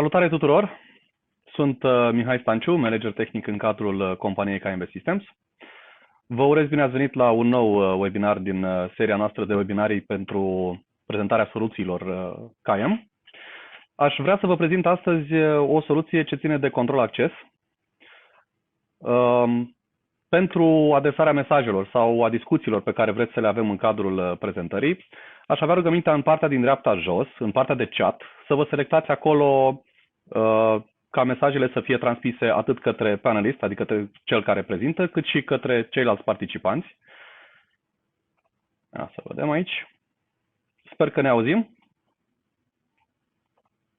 Salutare tuturor! Sunt Mihai Stanciu, manager tehnic în cadrul companiei KMB Systems. Vă urez bine ați venit la un nou webinar din seria noastră de webinarii pentru prezentarea soluțiilor KM. Aș vrea să vă prezint astăzi o soluție ce ține de control acces pentru adresarea mesajelor sau a discuțiilor pe care vreți să le avem în cadrul prezentării. Aș avea rugămintea în partea din dreapta jos, în partea de chat, să vă selectați acolo ca mesajele să fie transmise atât către panelist, adică către cel care prezintă, cât și către ceilalți participanți. Să vedem aici. Sper că ne auzim.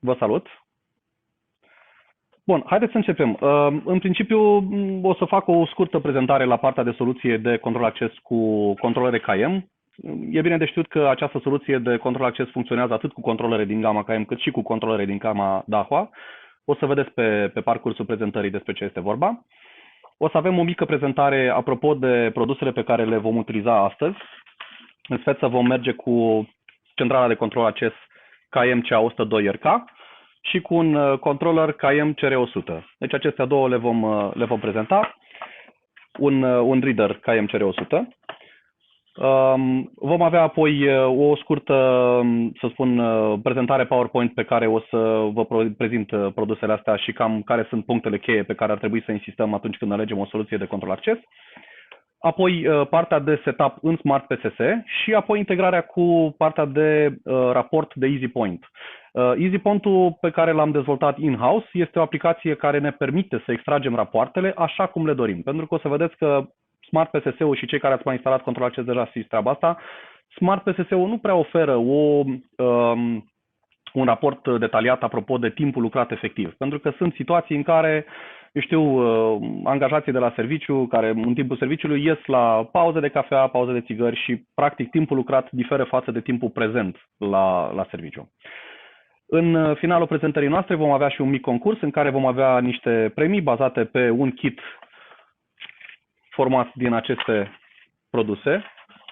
Vă salut. Bun, haideți să începem. În principiu o să fac o scurtă prezentare la partea de soluție de control acces cu controlere KM. E bine de știut că această soluție de control acces funcționează atât cu controlere din gama KM cât și cu controlere din gama Dahua. O să vedeți pe parcursul prezentării despre ce este vorba. O să avem o mică prezentare apropo de produsele pe care le vom utiliza astăzi. În speță vom merge cu centrala de control acces KM CA102RK și cu un controller KM CR100. Deci acestea două le vom prezenta. Un reader KM CR100. Vom avea apoi o scurtă, să spun, prezentare PowerPoint pe care o să vă prezint produsele astea și cam care sunt punctele cheie pe care ar trebui să insistăm atunci când alegem o soluție de control acces. Apoi partea de setup în Smart PSS și apoi integrarea cu partea de raport de EasyPoint. EasyPoint-ul pe care l-am dezvoltat in-house este o aplicație care ne permite să extragem rapoartele așa cum le dorim. Pentru că o să vedeți că Smart PSS-ul și cei care ați mai instalat control acces deja știți treaba asta, Smart PSS-ul nu prea oferă un raport detaliat apropo de timpul lucrat efectiv. Pentru că sunt situații în care, angajații de la serviciu, care în timpul serviciului ies la pauze de cafea, pauze de țigări și practic timpul lucrat diferă față de timpul prezent la serviciu. În finalul prezentării noastre vom avea și un mic concurs în care vom avea niște premii bazate pe un kit format din aceste produse,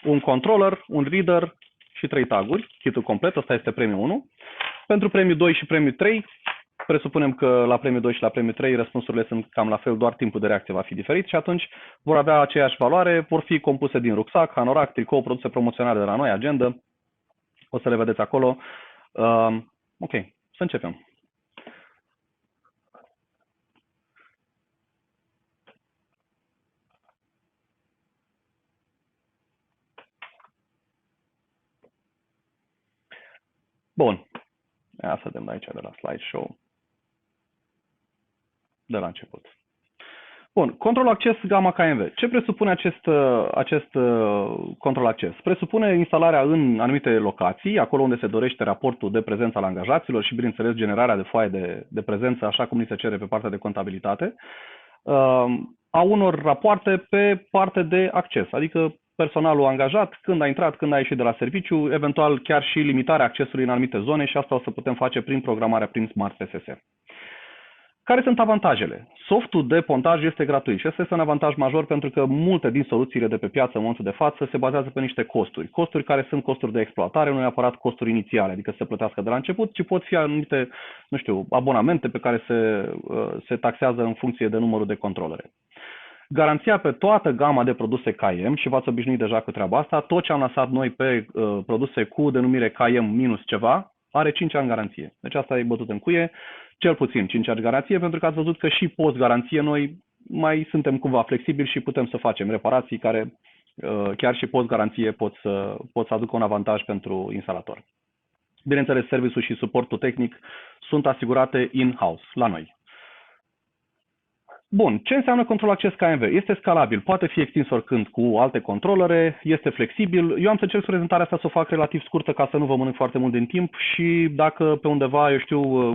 un controller, un reader și 3 taguri, kitul complet, ăsta este premiul 1. Pentru premiul 2 și premiul 3, presupunem că la premiul 2 și la premiul 3 răspunsurile sunt cam la fel, doar timpul de reacție va fi diferit și atunci vor avea aceeași valoare, vor fi compuse din rucsac, hanorac, tricou, produse promoționale de la noi, agenda, o să le vedeți acolo. Ok, să începem. Bun. Ia să vedem de aici, de la slideshow. De la început. Bun. Control acces gama KMV. Ce presupune acest control acces? Presupune instalarea în anumite locații, acolo unde se dorește raportul de prezență al angajaților și, bineînțeles, generarea de foaie de prezență, așa cum ni se cere pe partea de contabilitate, a unor rapoarte pe parte de acces, adică personalul angajat, când a intrat, când a ieșit de la serviciu, eventual chiar și limitarea accesului în anumite zone și asta o să putem face prin programarea prin Smart PSS. Care sunt avantajele? Softul de pontaj este gratuit și asta este un avantaj major pentru că multe din soluțiile de pe piață în momentul de față se bazează pe niște costuri. Costuri care sunt costuri de exploatare, nu neapărat costuri inițiale, adică se plătească de la început, ci pot fi anumite, abonamente pe care se taxează în funcție de numărul de controlere. Garanția pe toată gama de produse KM, și v-ați obișnuit deja cu treaba asta, tot ce am lăsat noi pe produse cu denumire KM minus ceva, are 5 ani garanție. Deci asta e bătut în cuie, cel puțin 5 ani garanție, pentru că ați văzut că și post-garanție noi mai suntem cumva flexibili și putem să facem reparații care chiar și post-garanție pot să aducă un avantaj pentru instalator. Bineînțeles, serviciul și suportul tehnic sunt asigurate in-house, la noi. Bun, ce înseamnă control acces KMV? Este scalabil, poate fi extins oricând cu alte controlere, este flexibil. Eu am să încerc prezentarea asta să o fac relativ scurtă ca să nu vă mănânc foarte mult din timp și dacă pe undeva,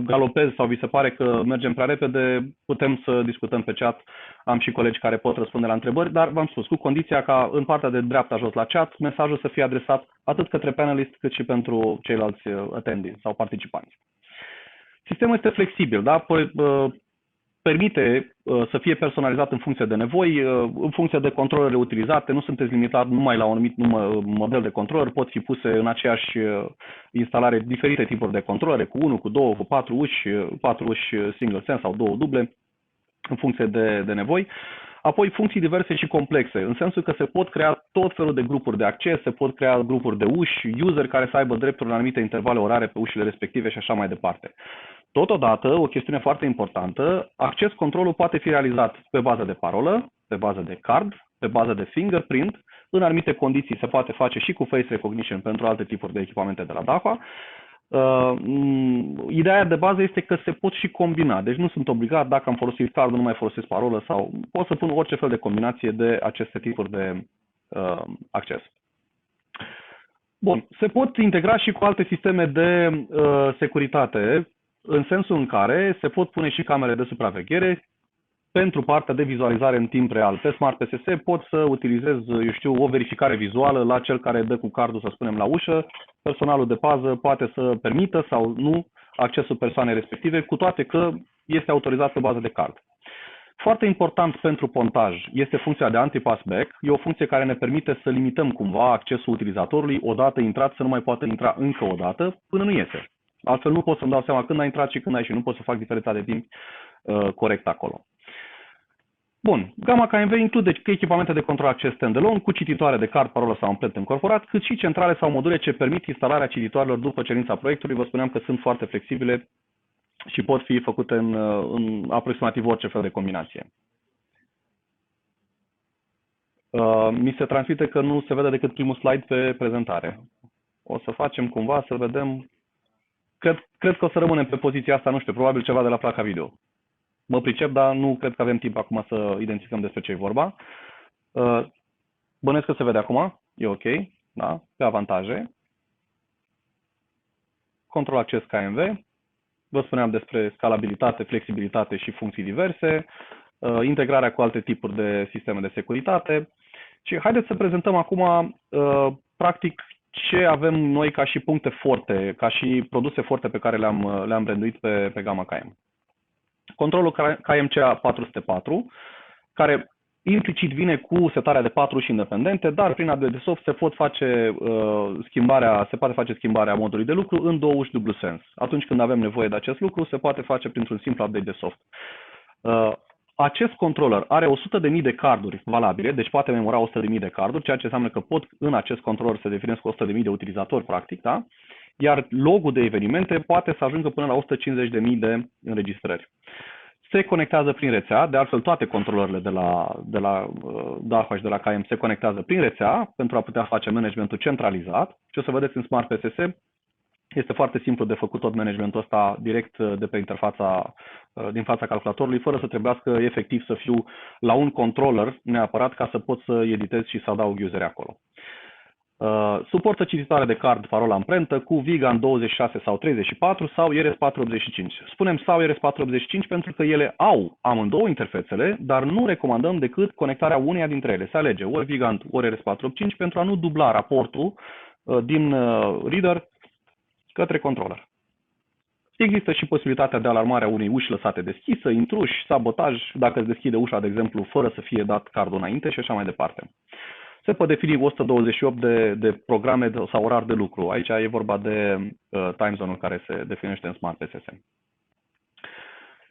galopez sau vi se pare că mergem prea repede, putem să discutăm pe chat. Am și colegi care pot răspunde la întrebări, dar v-am spus, cu condiția ca în partea de dreapta jos la chat, mesajul să fie adresat atât către panelist cât și pentru ceilalți attendees sau participanți. Sistemul este flexibil, da? permite să fie personalizat în funcție de nevoi, în funcție de controlele utilizate. Nu sunteți limitat numai la un anumit model de controller, pot fi puse în aceeași instalare diferite tipuri de controlere, cu 1, cu 2, cu 4 uși single sense sau 2 duble, în funcție de nevoi. Apoi funcții diverse și complexe, în sensul că se pot crea tot felul de grupuri de acces, se pot crea grupuri de uși, user care să aibă drepturi în anumite intervale orare pe ușile respective și așa mai departe. Totodată, o chestiune foarte importantă, acces controlul poate fi realizat pe bază de parolă, pe bază de card, pe bază de fingerprint. În anumite condiții se poate face și cu face recognition pentru alte tipuri de echipamente de la Dahua. Ideea de bază este că se pot și combina, deci nu sunt obligat, dacă am folosit cardul, nu mai folosesc parolă sau pot să pun orice fel de combinație de aceste tipuri de acces. Bun, se pot integra și cu alte sisteme de securitate, în sensul în care se pot pune și camere de supraveghere pentru partea de vizualizare în timp real. Pe Smart PSS pot să utilizez, o verificare vizuală la cel care dă cu cardul, să spunem, la ușă. Personalul de pază poate să permită sau nu accesul persoanei respective, cu toate că este autorizat pe bază de card. Foarte important pentru pontaj este funcția de anti-passback. E o funcție care ne permite să limităm cumva accesul utilizatorului odată intrat, să nu mai poată intra încă o dată până nu iese. Altfel nu pot să-mi dau seama când a intrat și când a ieșit. Nu pot să fac diferența de timp corect acolo. Bun, Gamma KMV include echipamente de control acces standalone cu cititoare de card, parolă sau amplet încorporat, cât și centrale sau module ce permit instalarea cititoarelor după cerința proiectului. Vă spuneam că sunt foarte flexibile și pot fi făcute în aproximativ orice fel de combinație. Mi se transmite că nu se vede decât primul slide pe prezentare. O să facem cumva să vedem. Cred că o să rămânem pe poziția asta, nu știu, probabil ceva de la placa video. Mă pricep, dar nu cred că avem timp acum să identificăm despre ce e vorba. Bănuiesc că se vede acum. E ok. Da? Pe avantaje. Control acces KMV. Vă spuneam despre scalabilitate, flexibilitate și funcții diverse. Integrarea cu alte tipuri de sisteme de securitate. Și haideți să prezentăm acum, practic, ce avem noi ca și puncte forte, ca și produse forte pe care le-am branduit pe Gamma KM. Controlul KMCA 404, care implicit vine cu setarea de 4 uși independente, dar prin update de soft se poate face schimbarea modului de lucru în 2 uși dublu sens. Atunci când avem nevoie de acest lucru, se poate face printr-un simplu update de soft. Acest controller are 100.000 de carduri valabile, deci poate memora 100.000 de carduri, ceea ce înseamnă că pot în acest controller să definesc 100.000 de utilizatori, practic, da? Iar logul de evenimente poate să ajungă până la 150.000 de înregistrări. Se conectează prin rețea, de altfel toate controllerele de la Dahua și de la KM se conectează prin rețea pentru a putea face managementul centralizat. Ce o să vedeți în Smart PSS, este foarte simplu de făcut tot managementul ăsta direct de pe interfața din fața calculatorului, fără să trebuiască efectiv să fiu la un controller neapărat ca să pot să editez și să adaug useri acolo. Suportă cititoare de card, parola amprentă cu Vigan 26 sau 34 sau RS485. Spunem sau RS485 pentru că ele au amândouă interfețele, dar nu recomandăm decât conectarea uneia dintre ele. Se alege ori Vigan, ori RS485 pentru a nu dubla raportul din reader către controller. Există și posibilitatea de alarmare a unei uși lăsate deschisă, intruși, sabotaj, dacă îți deschide ușa, de exemplu, fără să fie dat cardul înainte și așa mai departe. Se pot defini 128 de programe sau orar de lucru. Aici e vorba de time zone-ul care se definește în Smart PSS.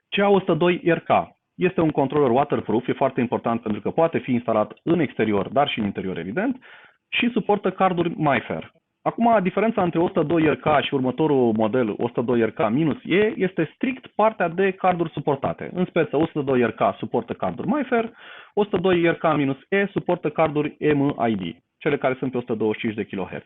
CA102 RK este un controller waterproof, e foarte important pentru că poate fi instalat în exterior, dar și în interior, evident, și suportă carduri MyFair. Acum, diferența între 102 RK și următorul model 102 RK-E este strict partea de carduri suportate. În speță, 102 RK suportă carduri MyFair, 102 RK-E suportă carduri MID, cele care sunt pe 125 de kHz.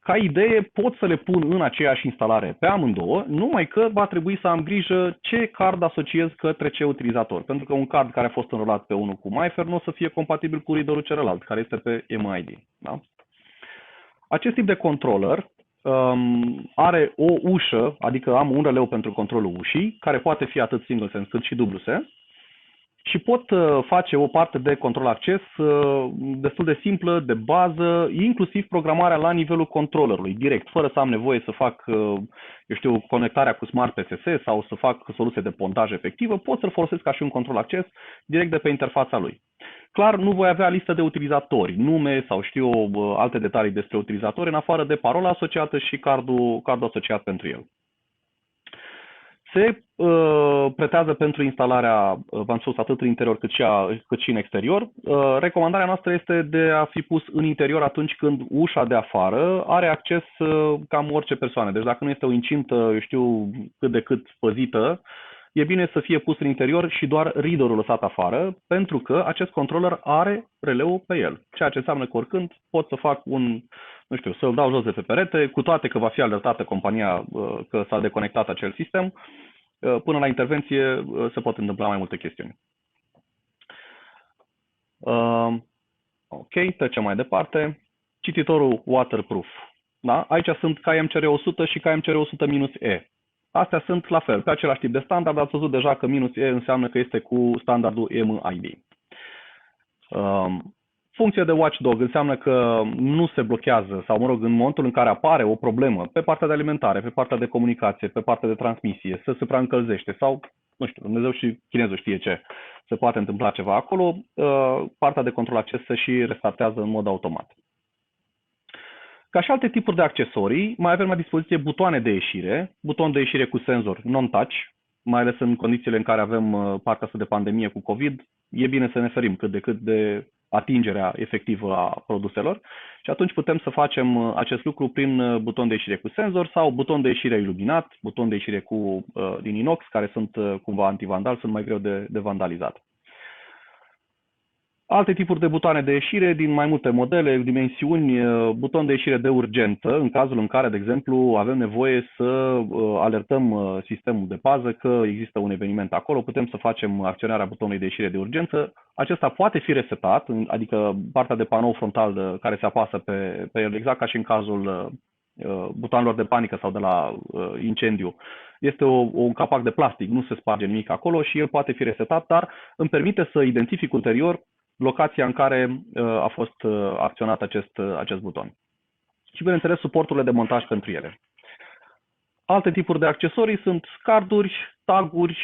Ca idee, pot să le pun în aceeași instalare pe amândouă, numai că va trebui să am grijă ce card asociez către ce utilizator. Pentru că un card care a fost înrolat pe unul cu MyFair nu o să fie compatibil cu readerul celălalt, care este pe MID. Da? Acest tip de controller are o ușă, adică am un releu pentru controlul ușii, care poate fi atât single sense cât și dublu sense. și pot face o parte de control acces destul de simplă, de bază, inclusiv programarea la nivelul controllerului, direct, fără să am nevoie să fac, eu știu, conectarea cu Smart PSS sau să fac soluție de pontaj efectivă, pot să-l folosesc ca și un control acces direct de pe interfața lui. Clar, nu voi avea listă de utilizatori, nume sau știu alte detalii despre utilizatori, în afară de parola asociată și cardul asociat pentru el. Se pretează pentru instalarea, v-am spus, atât în interior cât și în exterior. Recomandarea noastră este de a fi pus în interior atunci când ușa de afară are acces cam orice persoană. Deci dacă nu este o incintă, eu știu, cât de cât păzită, e bine să fie pus în interior și doar readerul lăsat afară, pentru că acest controller are releul pe el. Ceea ce înseamnă că oricând pot să fac nu știu, să-l dau jos de pe perete, cu toate că va fi alertată compania că s-a deconectat acel sistem, până la intervenție se pot întâmpla mai multe chestiuni. Ok, trecem mai departe. Cititorul waterproof. Da? Aici sunt KMCR 100 și KMCR 100-E. Astea sunt la fel, pe același tip de standard. Ați văzut deja că -E înseamnă că este cu standardul MID. Funcție de watchdog înseamnă că nu se blochează sau, mă rog, în momentul în care apare o problemă pe partea de alimentare, pe partea de comunicație, pe partea de transmisie, se supraîncălzește sau, nu știu, Dumnezeu și chinezul știe ce, se poate întâmpla ceva acolo, partea de control acces se și restartează în mod automat. Ca și alte tipuri de accesorii, mai avem la dispoziție butoane de ieșire, buton de ieșire cu senzor non-touch, mai ales în condițiile în care avem partea asta de pandemie cu COVID, e bine să ne ferim cât de cât de atingerea efectivă a produselor și atunci putem să facem acest lucru prin buton de ieșire cu senzor sau buton de ieșire iluminat, buton de ieșire din inox, care sunt cumva antivandal, sunt mai greu de vandalizat. Alte tipuri de butoane de ieșire din mai multe modele, dimensiuni, buton de ieșire de urgență, în cazul în care, de exemplu, avem nevoie să alertăm sistemul de pază că există un eveniment acolo, putem să facem acționarea butonului de ieșire de urgență. Acesta poate fi resetat, adică partea de panou frontal care se apasă pe el, exact ca și în cazul butoanelor de panică sau de la incendiu. Este un capac de plastic, nu se sparge nimic acolo și el poate fi resetat, dar îmi permite să identific ulterior locația în care a fost acționat acest buton. Și, bineînțeles, suporturile de montaj pentru ele. Alte tipuri de accesorii sunt carduri, taguri,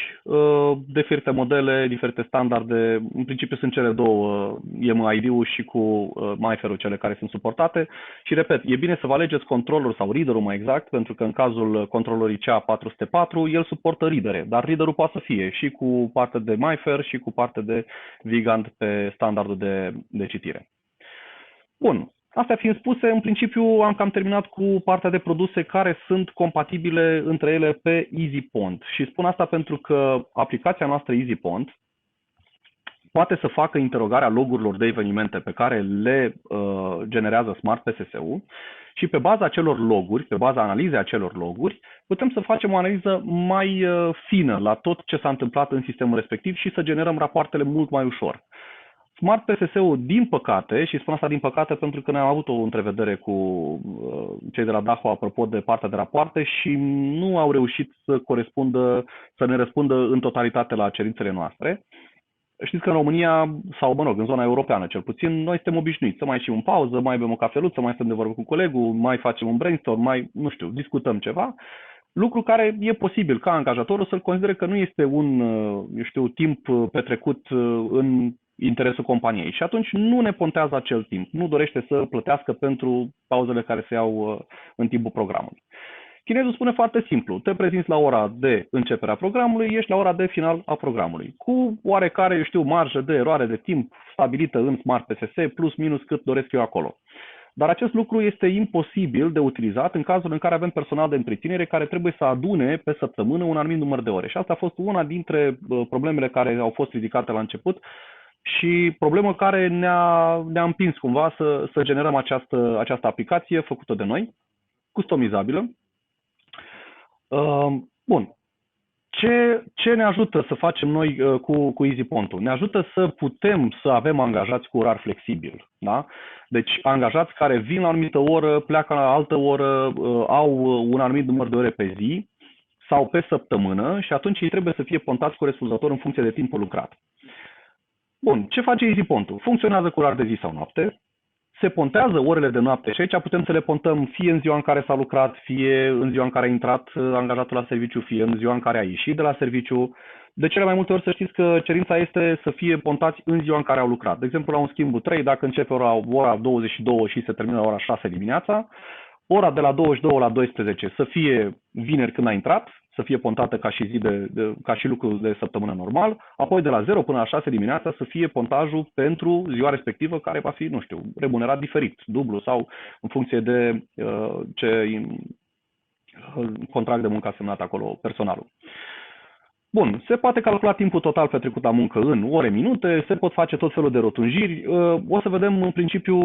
diferite modele, diferite standarde. În principiu sunt cele două, MID-ul și cu MIFARE-ul, cele care sunt suportate. Și, repet, e bine să vă alegeți controllerul sau reader-ul mai exact, pentru că în cazul controllerului CA404, el suportă readere, dar reader-ul poate să fie și cu parte de MIFARE și cu parte de Vigand pe standardul de citire. Bun. Astea fiind spuse, în principiu am cam terminat cu partea de produse care sunt compatibile între ele pe EasyPond. Și spun asta pentru că aplicația noastră EasyPond poate să facă interogarea logurilor de evenimente pe care le generează Smart PSS-ul și pe baza acelor loguri, pe baza analizei acelor loguri, putem să facem o analiză mai fină la tot ce s-a întâmplat în sistemul respectiv și să generăm rapoartele mult mai ușor. Smart PSS-ul, din păcate, și spun asta din păcate pentru că ne-am avut o întrevedere cu cei de la Dahua apropo de partea de rapoarte și nu au reușit să ne răspundă în totalitate la cerințele noastre. Știți că în România, sau mă rog, în zona europeană cel puțin, noi suntem obișnuiți să mai ieșim în pauză, mai bem o cafeluță, mai stăm de vorbă cu colegul, mai facem un brainstorm, mai, nu știu, discutăm ceva. Lucru care e posibil ca angajatorul să-l considere că nu este un, eu știu, timp petrecut în interesul companiei și atunci nu ne pontează acel timp, nu dorește să plătească pentru pauzele care se iau în timpul programului. Chinezul spune foarte simplu, te prezinți la ora de începere a programului, ești la ora de final a programului, cu oarecare, eu știu, marjă de eroare de timp stabilită în Smart PSS, plus minus cât doresc eu acolo. Dar acest lucru este imposibil de utilizat în cazul în care avem personal de întreținere care trebuie să adune pe săptămână un anumit număr de ore. Și asta a fost una dintre problemele care au fost ridicate la început și problemă care ne-a împins cumva să generăm această aplicație făcută de noi, customizabilă. Bun. Ce ne ajută să facem noi cu EasyPond-ul? Ne ajută să putem să avem angajați cu orar flexibil. Da? Deci angajați care vin la o anumită oră, pleacă la altă oră, au un anumit număr de ore pe zi sau pe săptămână și atunci ei trebuie să fie pontați corespunzător în funcție de timpul lucrat. Bun, ce face EasyPont-ul? Funcționează cu orar de zi sau noapte, se pontează orele de noapte și aici putem să le pontăm fie în ziua în care s-a lucrat, fie în ziua în care a intrat angajatul la serviciu, fie în ziua în care a ieșit de la serviciu. De cele mai multe ori să știți că cerința este să fie pontați în ziua în care au lucrat. De exemplu, la un schimbul 3, dacă începe ora 22 și se termină la ora 6 dimineața, ora de la 22 la 12 să fie vineri când a intrat, să fie pontată ca și ca și lucru de săptămână normal, apoi de la 0 până la 6 dimineața să fie pontajul pentru ziua respectivă, care va fi, nu știu, remunerat diferit, dublu sau în funcție de ce contract de muncă a semnat acolo personalul. Bun, se poate calcula timpul total petrecut la muncă în ore, minute, se pot face tot felul de rotunjiri. O să vedem, în principiu,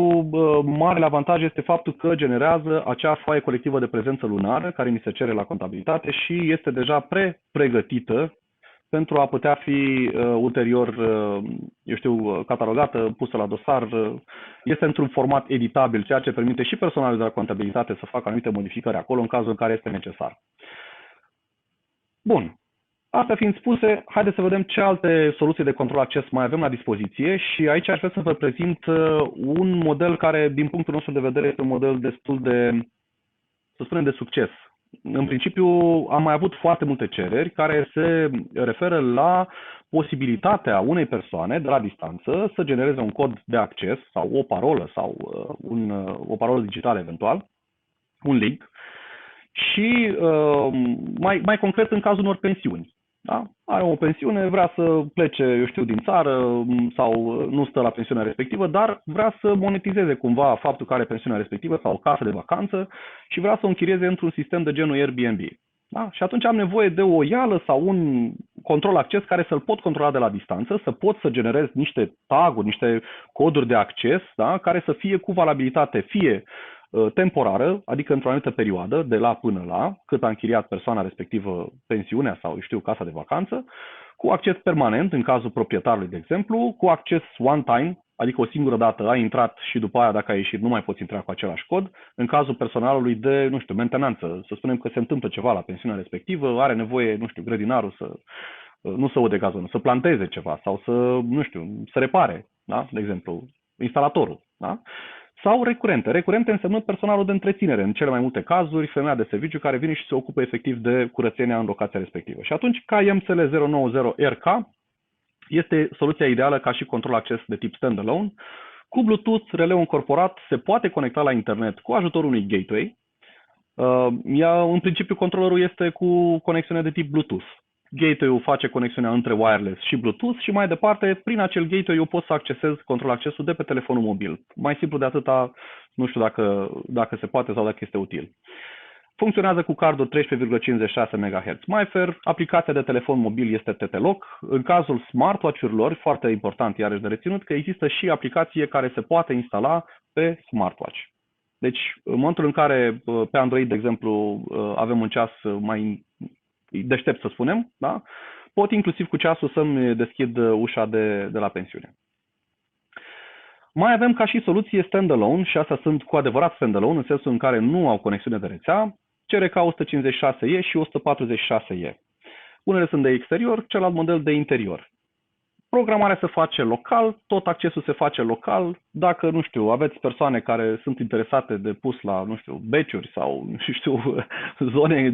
marele avantaj este faptul că generează acea foaie colectivă de prezență lunară care ni se cere la contabilitate și este deja pregătită pentru a putea fi ulterior, catalogată, pusă la dosar. Este într-un format editabil, ceea ce permite și personalul de la contabilitate să facă anumite modificări acolo în cazul în care este necesar. Bun. Astea fiind spuse, haideți să vedem ce alte soluții de control acces mai avem la dispoziție și aici aș vrea să vă prezint un model care, din punctul nostru de vedere, este un model destul de, să spunem, de succes. În principiu, am mai avut foarte multe cereri care se referă la posibilitatea unei persoane de la distanță să genereze un cod de acces sau o parolă sau o parolă digitală eventual, un link, și mai concret în cazul unor pensiuni. Da? Are o pensiune, vrea să plece, din țară sau nu stă la pensiunea respectivă, dar vrea să monetizeze cumva faptul că are pensiunea respectivă sau o casă de vacanță și vrea să o închirieze într-un sistem de genul Airbnb. Da? Și atunci am nevoie de o ială sau un control acces care să-l pot controla de la distanță, să pot să generez niște tag-uri, niște coduri de acces, da? Care să fie cu valabilitate fie temporară, adică într-o anumită perioadă, de la până la, cât a închiriat persoana respectivă pensiunea sau, casa de vacanță, cu acces permanent, în cazul proprietarului, de exemplu, cu acces one time, adică o singură dată ai intrat și după aia, dacă ai ieșit, nu mai poți intra cu același cod. În cazul personalului de, mentenanță, să spunem că se întâmplă ceva la pensiunea respectivă, are nevoie, grădinarul nu să ude gazonul, să planteze ceva sau să repare, da? De exemplu, instalatorul, da? Sau recurente. Recurente însemnând personalul de întreținere, în cele mai multe cazuri, femeia de serviciu care vine și se ocupă efectiv de curățenia în locația respectivă. Și atunci, KMSL 090RK este soluția ideală ca și control acces de tip standalone. Cu Bluetooth, releu încorporat, se poate conecta la internet cu ajutorul unui gateway. În principiu, controllerul este cu conexiune de tip Bluetooth. Gateway-ul face conexiunea între wireless și Bluetooth și mai departe, prin acel gateway eu pot să accesez control accesul de pe telefonul mobil. Mai simplu de atâta, nu știu dacă se poate sau dacă este util. Funcționează cu cardul 13,56 MHz MIFARE, aplicația de telefon mobil este TT-Lock. În cazul smartwatch-urilor, foarte important iarăși de reținut, că există și aplicație care se poate instala pe smartwatch. Deci, în momentul în care pe Android, de exemplu, avem un ceas mai deștept, să spunem, da? Pot inclusiv cu ceasul să-mi deschid ușa de la pensiune. Mai avem ca și soluție standalone, și astea sunt cu adevărat standalone, în sensul în care nu au conexiune de rețea, CRK 156E și 146E. Unele sunt de exterior, celălalt model de interior. Programarea se face local, tot accesul se face local. Dacă, aveți persoane care sunt interesate de pus la, beciuri sau, zone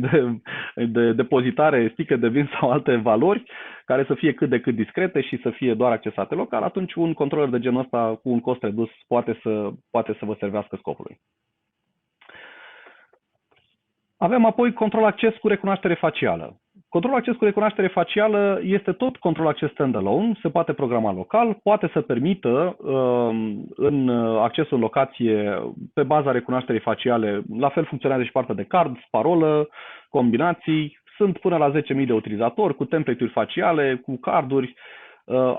de depozitare, sticle de vin sau alte valori, care să fie cât de cât discrete și să fie doar accesate local, atunci un controller de genul ăsta cu un cost redus poate să vă servească scopului. Avem apoi control acces cu recunoaștere facială. Controlul acces cu recunoaștere facială este tot control acces standalone, se poate programa local, poate să permită în accesul în locație pe baza recunoașterii faciale, la fel funcționează și partea de card, parolă, combinații, sunt până la 10.000 de utilizatori cu template-uri faciale, cu carduri.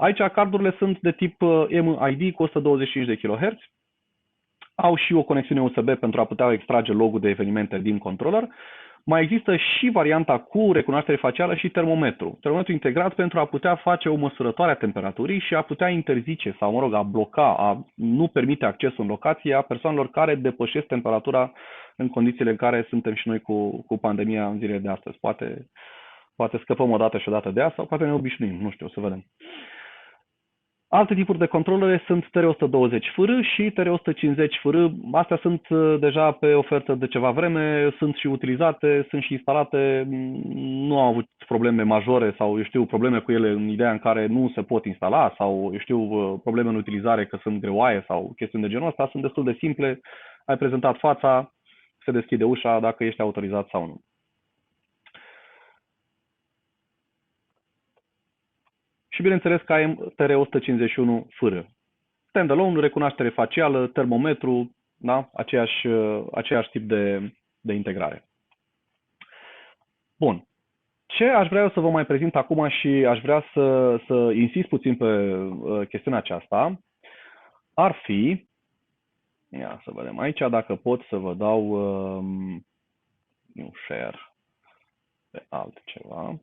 Aici cardurile sunt de tip MID cu 125 de kHz, au și o conexiune USB pentru a putea extrage logul de evenimente din controller. Mai există și varianta cu recunoaștere facială și termometru. Termometru integrat pentru a putea face o măsurătoare a temperaturii și a putea interzice sau, a bloca, a nu permite accesul în locație a persoanelor care depășesc temperatura în condițiile în care suntem și noi cu pandemia în zilele de astăzi. Poate scăpăm o dată și o dată de asta, sau poate ne obișnuim, nu știu, să vedem. Alte tipuri de controlere sunt TR120 FR și TR150 FR. Astea sunt deja pe ofertă de ceva vreme, sunt și utilizate, sunt și instalate, nu au avut probleme majore sau, eu știu, probleme cu ele în ideea în care nu se pot instala sau, eu știu, probleme în utilizare că sunt greoaie sau chestiuni de genul ăsta. Sunt destul de simple, ai prezentat fața, se deschide ușa dacă ești autorizat sau nu. Și bineînțeles că ai TR151 fără. Standalone, recunoaștere facială, termometru, da? Aceeași tip de integrare. Bun. Ce aș vrea eu să vă mai prezint acum și aș vrea să insist puțin pe chestiunea aceasta, ar fi, ia să vedem aici, dacă pot să vă dau nu share pe altceva.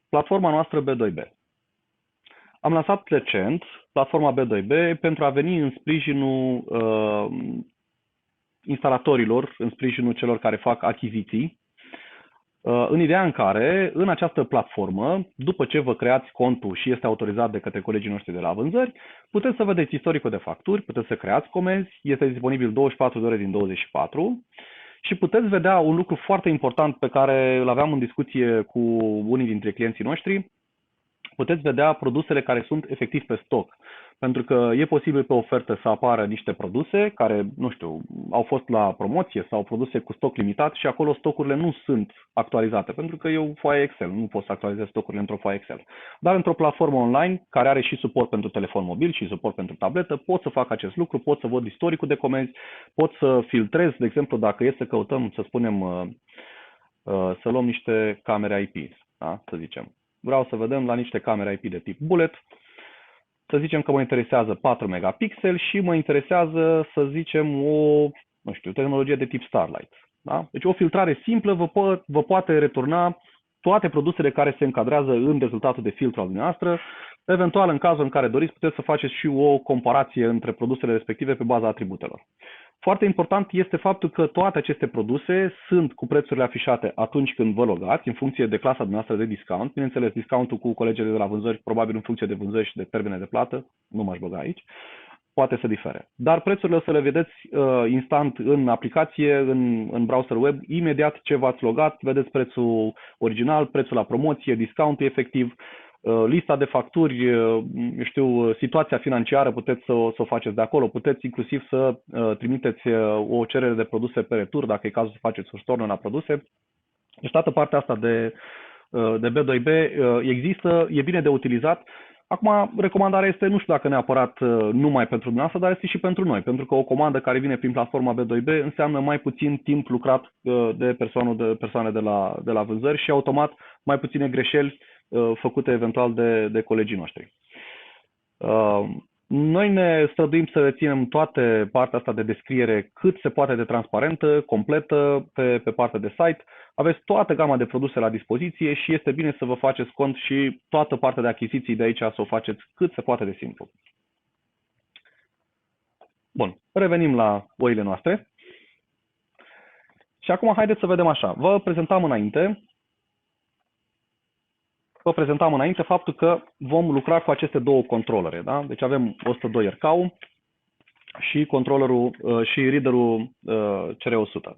Platforma noastră B2B. Am lansat recent platforma B2B pentru a veni în sprijinul instalatorilor, în sprijinul celor care fac achiziții, în ideea în care, în această platformă, după ce vă creați contul și este autorizat de către colegii noștri de la vânzări, puteți să vedeți istoricul de facturi, puteți să creați comenzi, este disponibil 24 de ore din 24 și puteți vedea un lucru foarte important pe care îl aveam în discuție cu unii dintre clienții noștri. Puteți vedea produsele care sunt efectiv pe stoc. Pentru că e posibil pe ofertă să apară niște produse care, nu știu, au fost la promoție sau produse cu stoc limitat și acolo stocurile nu sunt actualizate, pentru că e o foaie Excel, nu poți să actualizezi stocurile într-o foaie Excel. Dar într-o platformă online, care are și suport pentru telefon mobil și suport pentru tabletă, pot să fac acest lucru, pot să văd istoricul de comenzi, pot să filtrez, de exemplu, dacă e să căutăm, să spunem, să luăm niște camere IP, da? Să zicem. Vreau să vedem la niște camere IP de tip bullet. Să zicem că mă interesează 4 megapixeli și mă interesează, să zicem, nu știu, tehnologie de tip Starlight. Da? Deci o filtrare simplă vă poate returna toate produsele care se încadrează în rezultatul de filtru al dumneavoastră. Eventual, în cazul în care doriți, puteți să faceți și o comparație între produsele respective pe baza atributelor. Foarte important este faptul că toate aceste produse sunt cu prețurile afișate atunci când vă logați, în funcție de clasa dumneavoastră de discount. Bineînțeles, discountul cu colegele de la vânzări, probabil în funcție de vânzări și de termene de plată, nu m-aș băga aici, poate să difere. Dar prețurile o să le vedeți instant în aplicație, în browser web, imediat ce v-ați logat, vedeți prețul original, prețul la promoție, discountul efectiv, lista de facturi, știu, situația financiară, puteți să o faceți de acolo, puteți inclusiv să trimiteți o cerere de produse pe retur, dacă e cazul să faceți o stornă la produse. Deci toată partea asta de B2B există, e bine de utilizat. Acum, recomandarea este, nu știu dacă neapărat numai pentru dumneavoastră, dar este și pentru noi, pentru că o comandă care vine prin platforma B2B înseamnă mai puțin timp lucrat de persoane de la vânzări și automat mai puține greșeli făcute eventual de colegii noștri. Noi ne străduim să reținem toate partea asta de descriere cât se poate de transparentă, completă, pe partea de site. Aveți toată gama de produse la dispoziție și este bine să vă faceți cont și toată partea de achiziții de aici să o faceți cât se poate de simplu. Bun, revenim la oile noastre. Și acum haideți să vedem așa. Vă prezentam înainte faptul că vom lucra cu aceste două controlere. Da? Deci avem 102 RKU și controllerul și readerul CR100.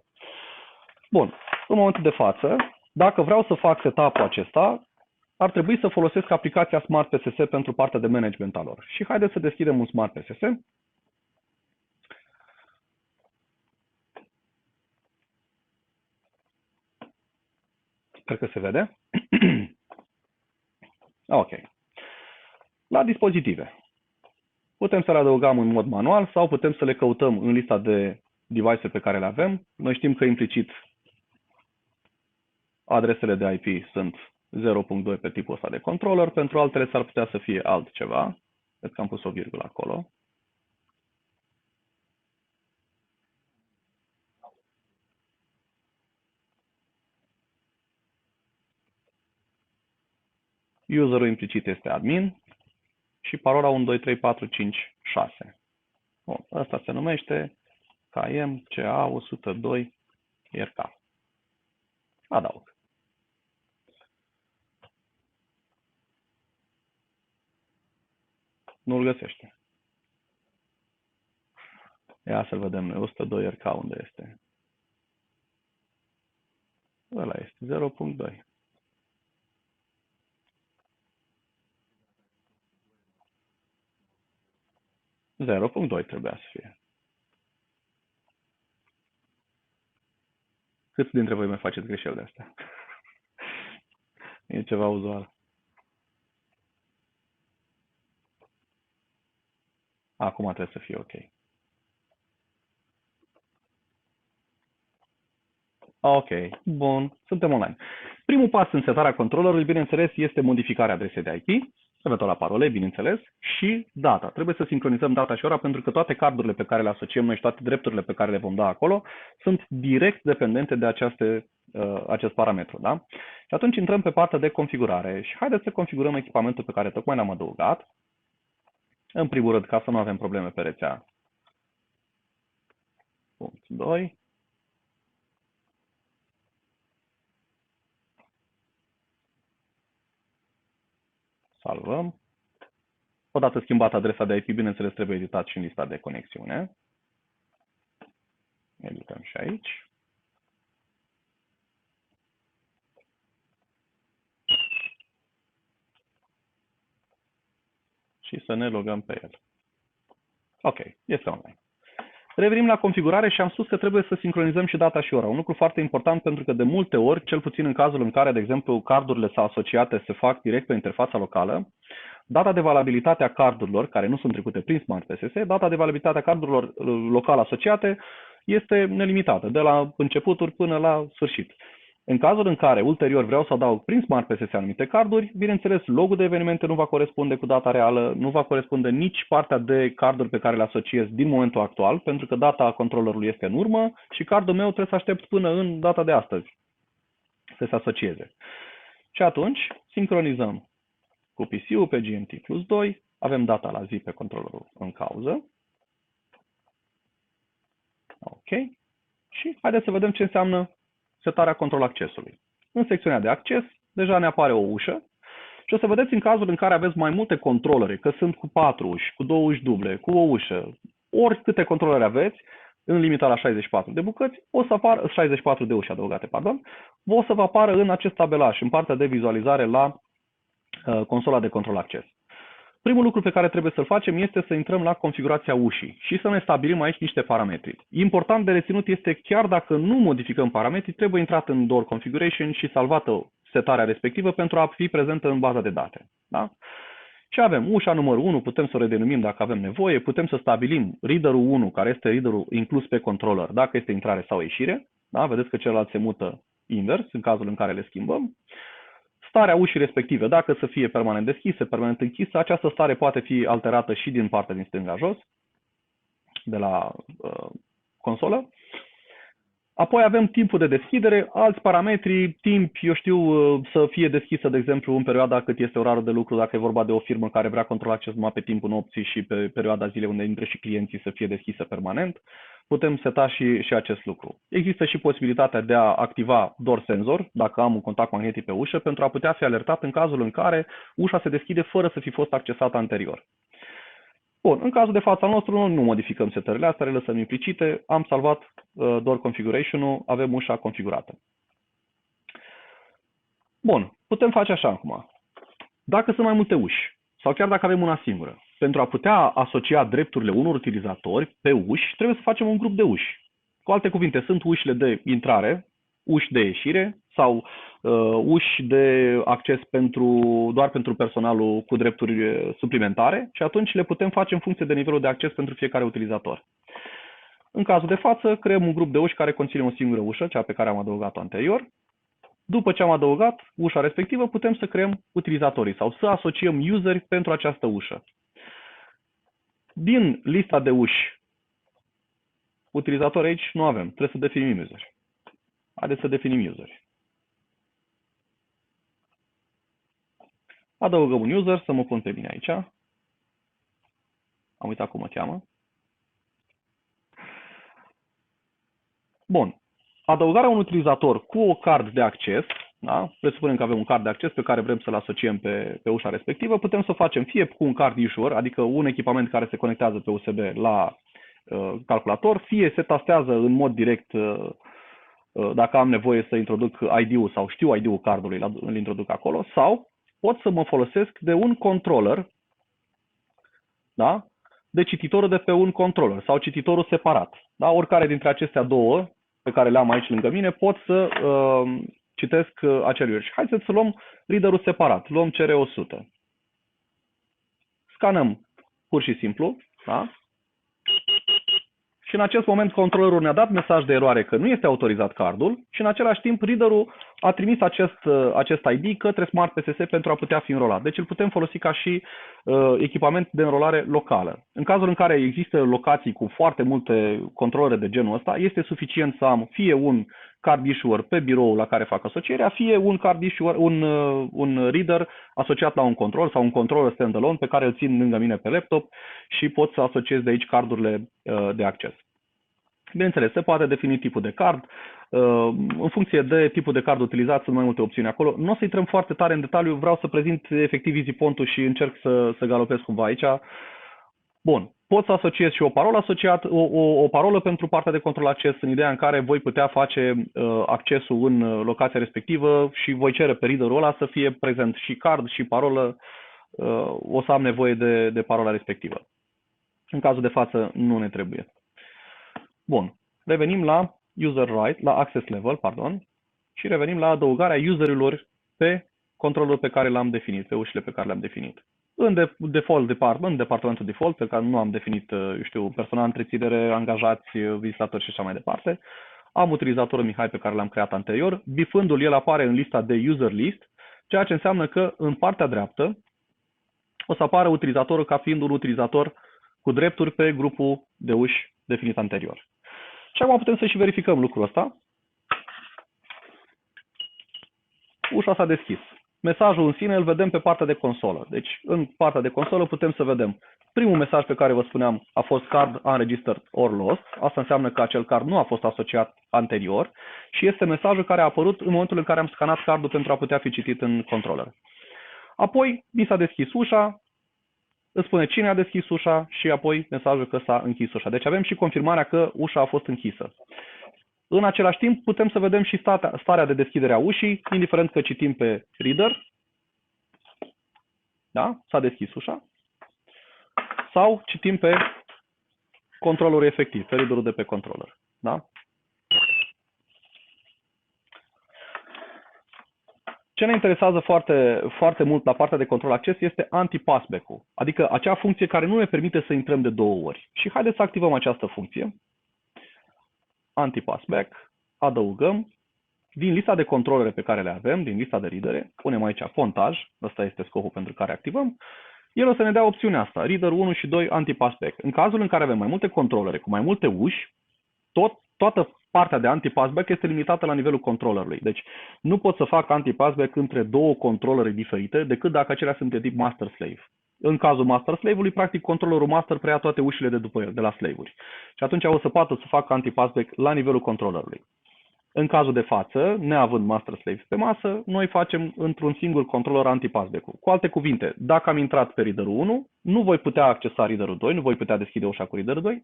Bun, în momentul de față, dacă vreau să fac setup-ul acesta, ar trebui să folosesc aplicația Smart PSS pentru partea de management a lor. Și haideți să deschidem un Smart PSS. Cred că se vede. Ok. La dispozitive. Putem să le adăugăm în mod manual sau putem să le căutăm în lista de device pe care le avem. Noi știm că implicit adresele de IP sunt 0.2 pe tipul ăsta de controller, pentru altele s-ar putea să fie altceva. Cred că am pus o virgulă acolo. Userul implicit este admin și parola 1, 2, 3, 4, 5, 6. Bun, asta se numește KM CA 102 IRK. Adaug. Nu-l găsește. Ia să-l vedem noi. 102 IRK unde este? Ăla este 0.2. 0.2 trebuia să fie. Câți dintre voi mai faceți greșeli de astea? E ceva uzual. Acum trebuie să fie ok. Ok, bun, suntem online. Primul pas în setarea controllerului, bineînțeles, este modificarea adresei de IP, eventual la parole, bineînțeles, și data. Trebuie să sincronizăm data și ora pentru că toate cardurile pe care le asociem noi și toate drepturile pe care le vom da acolo sunt direct dependente de acest parametru. Da? Și atunci intrăm pe partea de configurare și haideți să configurăm echipamentul pe care tocmai l-am adăugat. În primul rând, ca să nu avem probleme pe rețea. Punct 2. Salvăm. Odată schimbată adresa de IP, bineînțeles, trebuie editat și în lista de conexiune. Edităm și aici. Și să ne logăm pe el. Ok, este online. Revenim la configurare și am spus că trebuie să sincronizăm și data și ora. Un lucru foarte important pentru că de multe ori, cel puțin în cazul în care, de exemplu, cardurile sau asociate se fac direct pe interfața locală, data de valabilitate a cardurilor, care nu sunt trecute prin Smart PSS, data de valabilitate a cardurilor local asociate este nelimitată, de la începuturi până la sfârșit. În cazul în care ulterior vreau să adaug prin Smart PSS anumite carduri, bineînțeles, logul de evenimente nu va corespunde cu data reală, nu va corespunde nici partea de carduri pe care le asociez din momentul actual, pentru că data controllerului este în urmă și cardul meu trebuie să aștept până în data de astăzi să se asocieze. Și atunci sincronizăm cu PC-ul pe GMT plus 2, avem data la zi pe controllerul în cauză. Ok. Și haideți să vedem ce înseamnă setarea control accesului. În secțiunea de acces, deja ne apare o ușă și o să vedeți în cazul în care aveți mai multe controlere, că sunt cu 4 uși, cu 2 uși duble, cu o ușă, oricâte controlere aveți, în limita la 64 de bucăți, o să apară 64 de uși adăugate, pardon, o să vă apară în acest tabelaj, în partea de vizualizare la consola de control acces. Primul lucru pe care trebuie să-l facem este să intrăm la configurația ușii și să ne stabilim aici niște parametri. Important de reținut este chiar dacă nu modificăm parametrii, trebuie intrat în Door Configuration și salvată setarea respectivă pentru a fi prezentă în baza de date. Da? Și avem ușa numărul 1, putem să o redenumim dacă avem nevoie, putem să stabilim readerul 1, care este readerul inclus pe controller, dacă este intrare sau ieșire. Da? Vedeți că celălalt se mută invers în cazul în care le schimbăm. Starea ușii respective, dacă să fie permanent deschisă, permanent închisă, această stare poate fi alterată și din partea din stânga jos, de la consolă. Apoi avem timpul de deschidere, alți parametri, timp, eu știu, să fie deschisă, de exemplu, în perioada cât este orarul de lucru, dacă e vorba de o firmă care vrea controla acces numai pe timpul nopții și pe perioada zilei unde intră și clienții să fie deschisă permanent. Putem seta și acest lucru. Există și posibilitatea de a activa door sensor, dacă am un contact magnetic pe ușă, pentru a putea fi alertat în cazul în care ușa se deschide fără să fi fost accesată anterior. Bun, în cazul de față al nostru nu modificăm setările astea, le lăsăm implicite, am salvat door configuration-ul, avem ușa configurată. Bun, putem face așa acum. Dacă sunt mai multe uși, sau chiar dacă avem una singură, pentru a putea asocia drepturile unor utilizatori pe uși, trebuie să facem un grup de uși. Cu alte cuvinte, sunt ușile de intrare, uși de ieșire sau uși de acces doar pentru personalul cu drepturi suplimentare și atunci le putem face în funcție de nivelul de acces pentru fiecare utilizator. În cazul de față, creăm un grup de uși care conține o singură ușă, cea pe care am adăugat-o anterior. După ce am adăugat ușa respectivă, putem să creăm utilizatorii sau să asociem useri pentru această ușă. Din lista de uși, utilizatori aici nu avem, trebuie să definim useri. Haideți să definim useri. Adăugăm un user, să mă pun pe mine aici. Am uitat cum mă cheamă. Bun. adăugarea unui utilizator cu o card de acces, da? Presupunem că avem un card de acces pe care vrem să-l asociem pe ușa respectivă, putem să o facem fie cu un card issuer, adică un echipament care se conectează pe USB la calculator, fie se tastează în mod direct dacă am nevoie să introduc ID-ul sau știu ID-ul cardului, îl introduc acolo, sau pot să mă folosesc de un controller, da? De cititorul de pe un controller sau cititorul separat. Da? Oricare dintre acestea două pe care le am aici lângă mine pot să citesc acel URL. Haideți să luăm readerul separat. Luăm CR100. Scanăm pur și simplu. Da? Și în acest moment controllerul ne-a dat mesaj de eroare că nu este autorizat cardul și în același timp readerul a trimis acest ID către Smart PSS pentru a putea fi înrolat. Deci îl putem folosi ca și echipament de înrolare locală. În cazul în care există locații cu foarte multe controlere de genul ăsta, este suficient să am fie un card issuer pe biroul la care fac asocierea, fie un card issuer, un reader asociat la un control sau un controller standalone pe care îl țin lângă mine pe laptop și pot să asociez de aici cardurile de acces. Bineînțeles, se poate defini tipul de card. În funcție de tipul de card utilizat, sunt mai multe opțiuni acolo. Nu o să intrăm foarte tare în detaliu, vreau să prezint efectiv EasyPont-ul și încerc să galopez cumva aici. Bun, pot să asociez și o parolă o parolă pentru partea de control acces, în ideea în care voi putea face accesul în locația respectivă și voi cere pe readerul ăla să fie prezent și card și parolă. O să am nevoie de parola respectivă. În cazul de față nu ne trebuie. Bun, revenim la access level, pardon, și revenim la adăugarea userilor pe controlul pe care l-am definit, pe ușile pe care le-am definit. În departamentul default, pe care nu am definit, personal întreținere, angajați, vizitatori și așa mai departe, am utilizatorul Mihai pe care l-am creat anterior, bifându-l, el apare în lista de user list, ceea ce înseamnă că în partea dreaptă o să apară utilizatorul ca fiind un utilizator cu drepturi pe grupul de uși definit anterior. Și acum putem să și verificăm lucrul ăsta. Ușa s-a deschis. Mesajul în sine îl vedem pe partea de consolă. Deci, în partea de consolă putem să vedem primul mesaj pe care vă spuneam a fost card unregistered or lost. Asta înseamnă că acel card nu a fost asociat anterior și este mesajul care a apărut în momentul în care am scanat cardul pentru a putea fi citit în controller. Apoi, mi s-a deschis ușa, îți spune cine a deschis ușa și apoi mesajul că s-a închis ușa. Deci avem și confirmarea că ușa a fost închisă. În același timp putem să vedem și starea de deschidere a ușii, indiferent că citim pe reader, da? S-a deschis ușa, sau citim pe controllerul efectiv, pe readerul de pe controller. Da? Ce ne interesează foarte mult la partea de control acces este anti-passback-ul, adică acea funcție care nu ne permite să intrăm de 2 ori. Și haideți să activăm această funcție. Anti-passback, adăugăm, din lista de controlere pe care le avem, din lista de readere, punem aici fontaj, ăsta este scopul pentru care activăm, el o să ne dea opțiunea asta, reader 1 și 2 anti-passback. În cazul în care avem mai multe controlere cu mai multe uși, toată partea de anti-passback este limitată la nivelul controllerului. Deci nu pot să fac anti-passback între 2 controlere diferite decât dacă acelea sunt de tip master-slave. În cazul master-slave-ului, practic, controllerul master preia toate ușile de după el, de la slave-uri. Și atunci o să poată să facă anti-passback la nivelul controllerului. În cazul de față, neavând master-slave pe masă, noi facem într-un singur controller anti-passback-ul. Cu alte cuvinte, dacă am intrat pe readerul 1, nu voi putea accesa readerul 2, nu voi putea deschide ușa cu readerul 2,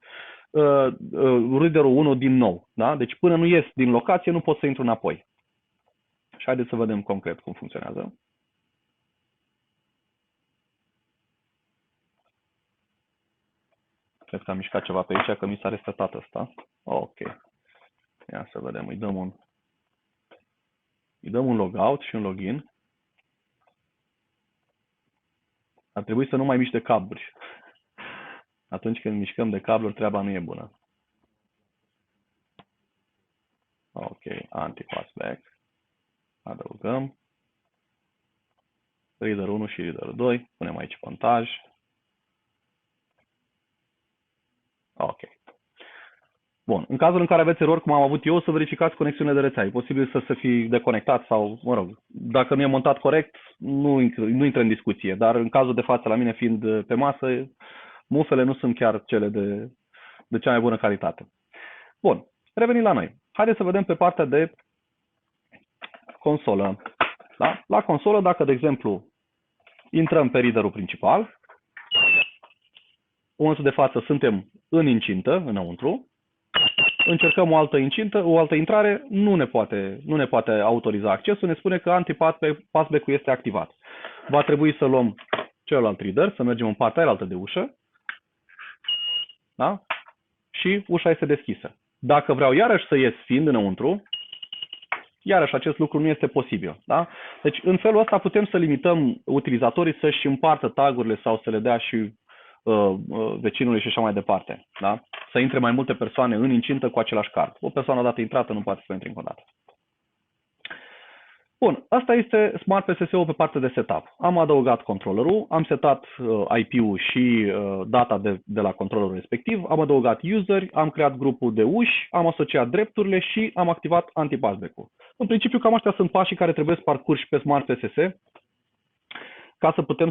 readerul 1 din nou. Da? Deci până nu ies din locație, nu pot să intru înapoi. Și haideți să vedem concret cum funcționează. Cred că am mișcat ceva pe aici, că mi s-a resetat ăsta. Ok. Ia să vedem, îi dăm un logout și un login. Ar trebui să nu mai miște cabluri. Atunci când mișcăm de cabluri, treaba nu e bună. Ok, anti-passback. Adăugăm. Reader 1 și reader 2. Punem aici fontaj. Ok. Bun. În cazul în care aveți erori, cum am avut eu, să verificați conexiunile de rețea. E posibil să se fi deconectat sau, mă rog, dacă nu e montat corect, nu intră în discuție. Dar în cazul de față, la mine fiind pe masă, mufele nu sunt chiar cele de cea mai bună calitate. Bun. Revenim la noi. Haideți să vedem pe partea de consolă. Da? La consolă, dacă, de exemplu, intrăm pe readerul principal, în momentul de față suntem în incintă, înăuntru, încercăm o altă incintă, o altă intrare, nu ne poate autoriza accesul, ne spune că anti-passback-ul este activat. Va trebui să luăm celălalt reader, să mergem în partea aia de ușă, da? Și ușa este deschisă. Dacă vreau iarăși să ies fiind înăuntru, iarăși acest lucru nu este posibil. Da? Deci în felul ăsta putem să limităm utilizatorii să-și împartă tagurile sau să le dea și vecinului și așa mai departe. Da? Să intre mai multe persoane în incintă cu același card. O persoană odată intrată nu poate să intre încă o dată. Bun, asta este Smart PSS-ul pe partea de setup. Am adăugat controllerul, am setat IP-ul și data de la controllerul respectiv, am adăugat useri, am creat grupul de uși, am asociat drepturile și am activat anti-passback-ul. În principiu, cam astea sunt pașii care trebuie parcurși pe Smart PSS ca să putem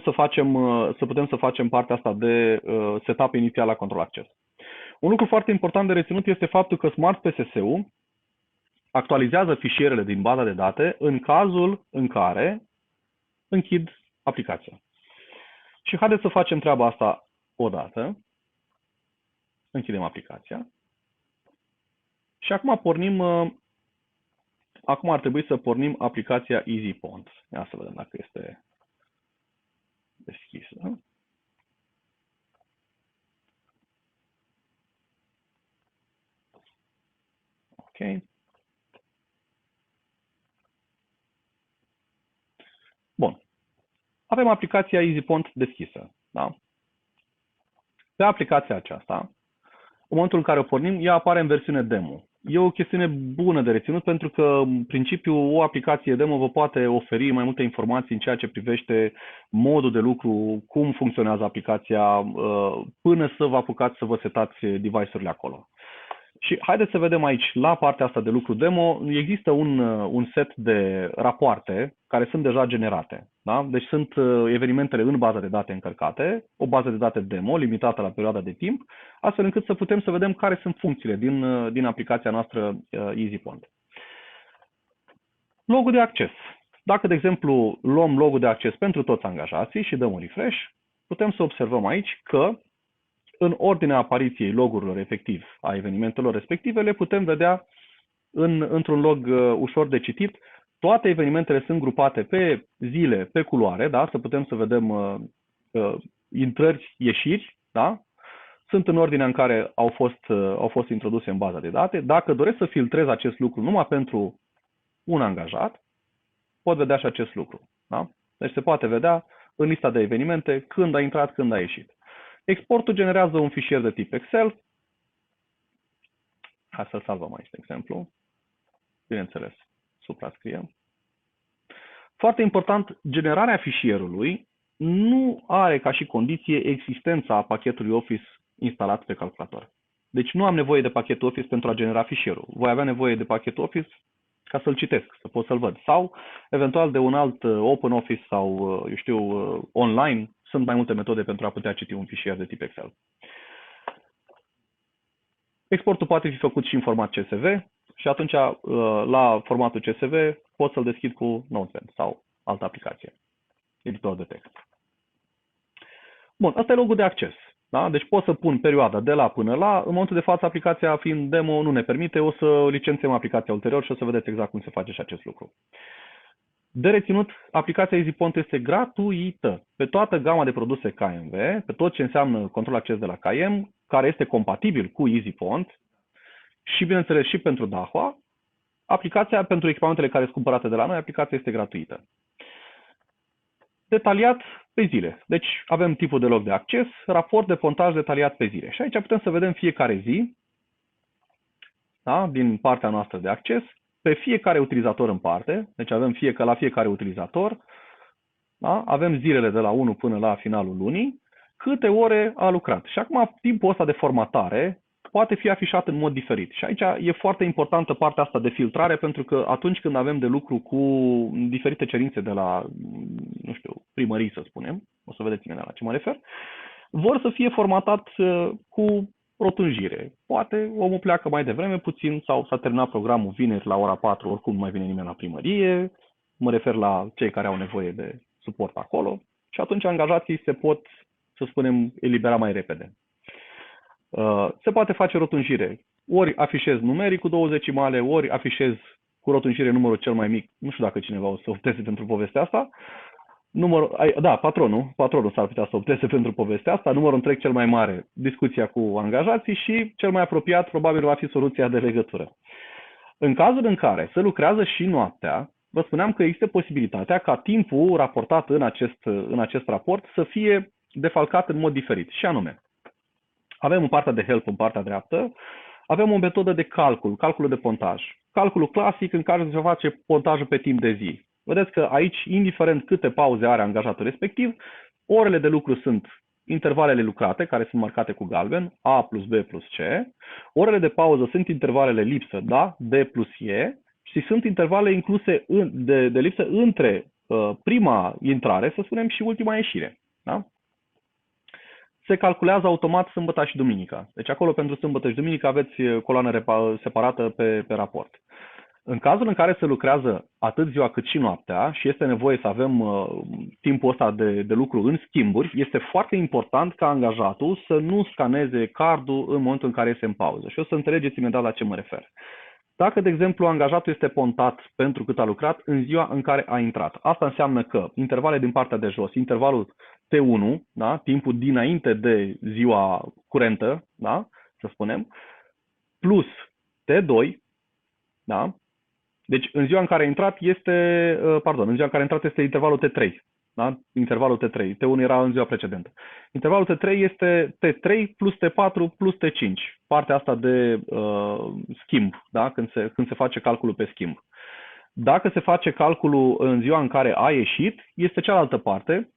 să facem partea asta de setup inițial la control access. Un lucru foarte important de reținut este faptul că Smart PSS-ul actualizează fișierele din baza de date în cazul în care închid aplicația. Și haideți să facem treaba asta odată. Închidem aplicația. Și acum acum ar trebui să pornim aplicația EasyPond. Ia să vedem dacă este deschisă. Ok. Bun. Avem aplicația EasyPond deschisă. Da? Pe aplicația aceasta, în momentul în care o pornim, ea apare în versiune demo. E o chestiune bună de reținut pentru că, în principiu, o aplicație demo vă poate oferi mai multe informații în ceea ce privește modul de lucru, cum funcționează aplicația, până să vă apucați să vă setați device-urile acolo. Și haideți să vedem aici, la partea asta de lucru demo, există un set de rapoarte care sunt deja generate. Da? Deci sunt evenimentele în baza de date încărcate, o bază de date demo limitată la perioada de timp, astfel încât să putem să vedem care sunt funcțiile din aplicația noastră EasyPond. Logul de acces. Dacă, de exemplu, luăm logul de acces pentru toți angajații și dăm un refresh, putem să observăm aici că în ordinea apariției logurilor efectiv a evenimentelor respective, le putem vedea într-un log ușor de citit. Toate evenimentele sunt grupate pe zile, pe culoare, da? Să putem să vedem intrări, ieșiri, da? Sunt în ordinea în care au fost introduse în baza de date. Dacă doresc să filtrez acest lucru numai pentru un angajat, pot vedea și acest lucru. Da? Deci se poate vedea în lista de evenimente când a intrat, când a ieșit. Exportul generează un fișier de tip Excel. Hai să-l salvăm aici, de exemplu. Bineînțeles, suprascriem. Foarte important, generarea fișierului nu are ca și condiție existența pachetului Office instalat pe calculator. Deci nu am nevoie de pachetul Office pentru a genera fișierul. Voi avea nevoie de pachetul Office ca să-l citesc, să pot să-l văd. Sau, eventual, de un alt OpenOffice sau, eu știu, online. Sunt mai multe metode pentru a putea citi un fișier de tip Excel. Exportul poate fi făcut și în format CSV și atunci, la formatul CSV, pot să-l deschid cu Notepad sau altă aplicație, editor de text. Bun, asta e logul de acces. Da? Deci pot să pun perioada de la până la. În momentul de față, aplicația fiind demo nu ne permite. O să licențiem aplicația ulterior și o să vedeți exact cum se face și acest lucru. De reținut, aplicația EasyPond este gratuită pe toată gama de produse KMV, pe tot ce înseamnă control acces de la KM, care este compatibil cu EasyPond și, bineînțeles, și pentru Dahua. Aplicația, pentru echipamentele care sunt cumpărate de la noi, aplicația este gratuită. Detaliat pe zile. Deci avem tipul de log de acces, raport de pontaj detaliat pe zile. Și aici putem să vedem fiecare zi, da, din partea noastră de acces, pe fiecare utilizator în parte, deci avem la fiecare utilizator, da? Avem zilele de la 1 până la finalul lunii, câte ore a lucrat. Și acum timpul ăsta de formatare poate fi afișat în mod diferit. Și aici e foarte importantă partea asta de filtrare, pentru că atunci când avem de lucru cu diferite cerințe de la, nu știu, primării, să spunem, o să vedeți la ce mă refer, vor să fie formatat cu rotunjire. Poate omul pleacă mai devreme puțin sau s-a terminat programul vineri la ora 4, oricum nu mai vine nimeni la primărie, mă refer la cei care au nevoie de suport acolo și atunci angajații se pot, să spunem, elibera mai repede. Se poate face rotunjire. Ori afișez numeric cu 2 decimale, ori afișez cu rotunjire numărul cel mai mic. Nu știu dacă cineva o să opteze pentru povestea asta. Patronul s-ar putea să opteze pentru povestea asta. Numărul întreg cel mai mare, discuția cu angajații și cel mai apropiat probabil va fi soluția de legătură. În cazul în care se lucrează și noaptea, vă spuneam că există posibilitatea ca timpul raportat în acest raport să fie defalcat în mod diferit. Și anume, avem în partea de help, în partea dreaptă, avem o metodă de calculul de pontaj. Calculul clasic în care se face pontajul pe timp de zi. Vedeți că aici, indiferent câte pauze are angajatul respectiv, orele de lucru sunt intervalele lucrate, care sunt marcate cu galben, A plus B plus C. Orele de pauză sunt intervalele lipsă, da, D plus E, și sunt intervale incluse de lipsă între prima intrare, să spunem, și ultima ieșire. Da? Se calculează automat sâmbătă și duminica. Deci acolo pentru sâmbătă și duminică aveți coloană separată pe raport. În cazul în care se lucrează atât ziua cât și noaptea și este nevoie să avem timpul ăsta de lucru în schimburi, este foarte important ca angajatul să nu scaneze cardul în momentul în care este în pauză. Și o să înțelegeți imediat la ce mă refer. Dacă, de exemplu, angajatul este pontat pentru cât a lucrat în ziua în care a intrat, asta înseamnă că intervale din partea de jos, intervalul T1, da, timpul dinainte de ziua curentă, da, să spunem, plus T2, da, deci în ziua în care a intrat este intervalul T3, da, intervalul T3, T1 era în ziua precedentă. Intervalul T3 este T3 plus T4 plus T5, partea asta de schimb, da, când se face calculul pe schimb. Dacă se face calculul în ziua în care a ieșit, este cealaltă parte.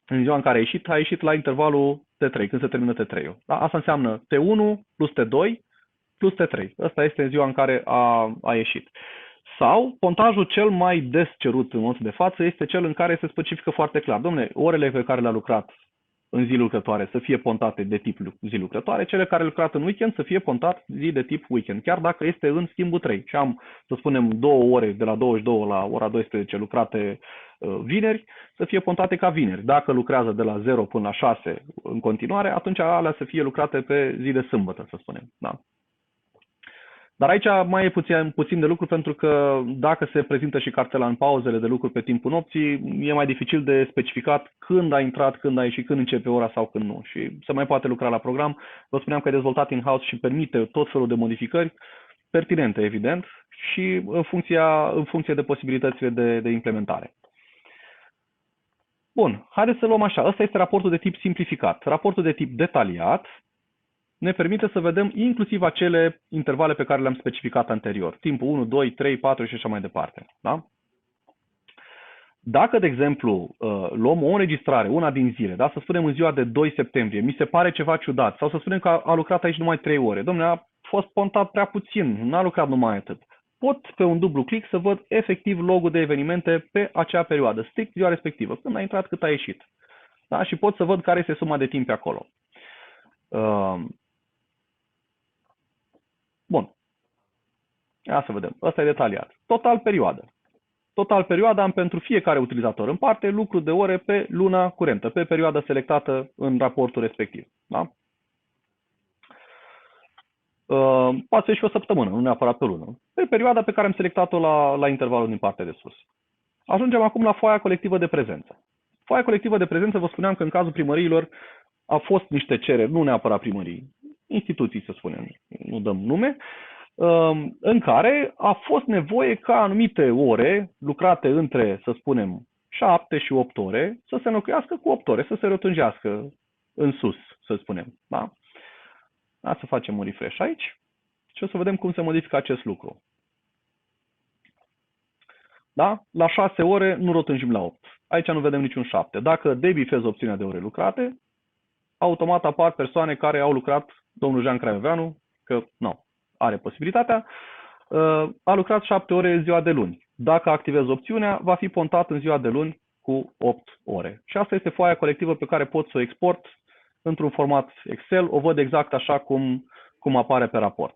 În ziua în care a ieșit la intervalul T3, când se termină T3-ul. Da? Asta înseamnă T1 plus T2 plus T3. Asta este în ziua în care a ieșit. Sau pontajul cel mai des cerut în momentul de față este cel în care se specifică foarte clar. Dom'le, orele pe care le-a lucrat în zi lucrătoare să fie pontate de tip zi lucrătoare, cele care au lucrat în weekend să fie pontat zi de tip weekend, chiar dacă este în schimbul 3. Și am, să spunem, 2 ore de la 22 la ora 12 lucrate vineri, să fie pontate ca vineri. Dacă lucrează de la 0 până la 6 în continuare, atunci alea să fie lucrate pe zi de sâmbătă, să spunem. Da? Dar aici mai e puțin de lucru, pentru că dacă se prezintă și cartela în pauzele de lucru pe timpul nopții, e mai dificil de specificat când a intrat, când a ieșit, când începe ora sau când nu. Și se mai poate lucra la program. Vă spuneam că e dezvoltat in-house și permite tot felul de modificări, pertinente, evident, și în funcție de posibilitățile de implementare. Bun, haideți să luăm așa. Ăsta este raportul de tip simplificat. Raportul de tip detaliat ne permite să vedem inclusiv acele intervale pe care le-am specificat anterior. Timpul 1, 2, 3, 4 și așa mai departe. Da? Dacă, de exemplu, luăm o înregistrare, una din zile, da? Să spunem în ziua de 2 septembrie, mi se pare ceva ciudat, sau să spunem că a lucrat aici numai 3 ore. Dom'le, a fost pontat prea puțin, n-a lucrat numai atât. Pot, pe un dublu click, să văd efectiv logul de evenimente pe acea perioadă, strict ziua respectivă, când a intrat, cât a ieșit. Da? Și pot să văd care este suma de timp pe acolo. Bun. Ia să vedem. Ăsta e detaliat. Total perioadă. Total perioada am pentru fiecare utilizator în parte lucru de ore pe luna curentă, pe perioada selectată în raportul respectiv. Da? Poate și o săptămână, nu neapărat pe lună. Pe perioada pe care am selectat-o la intervalul din partea de sus. Ajungem acum la foaia colectivă de prezență. Foaia colectivă de prezență, vă spuneam că în cazul primăriilor au fost niște cereri, nu neapărat primării, instituții, să spunem, nu dăm nume, în care a fost nevoie ca anumite ore lucrate între, să spunem, 7 și 8 ore, să se înlocuiască cu 8 ore, să se rotunjească în sus, să spunem. Da? Hai să facem un refresh aici și o să vedem cum se modifică acest lucru. Da? La 6 ore nu rotunjim la 8. Aici nu vedem niciun 7. Dacă debifez opțiunea de ore lucrate, automat apar persoane care au lucrat, domnul Jean Craioveanu, că nu, are posibilitatea, a lucrat 7 ore în ziua de luni. Dacă activez opțiunea, va fi pontat în ziua de luni cu 8 ore. Și asta este foaia colectivă pe care pot să o export într-un format Excel, o văd exact așa cum apare pe raport.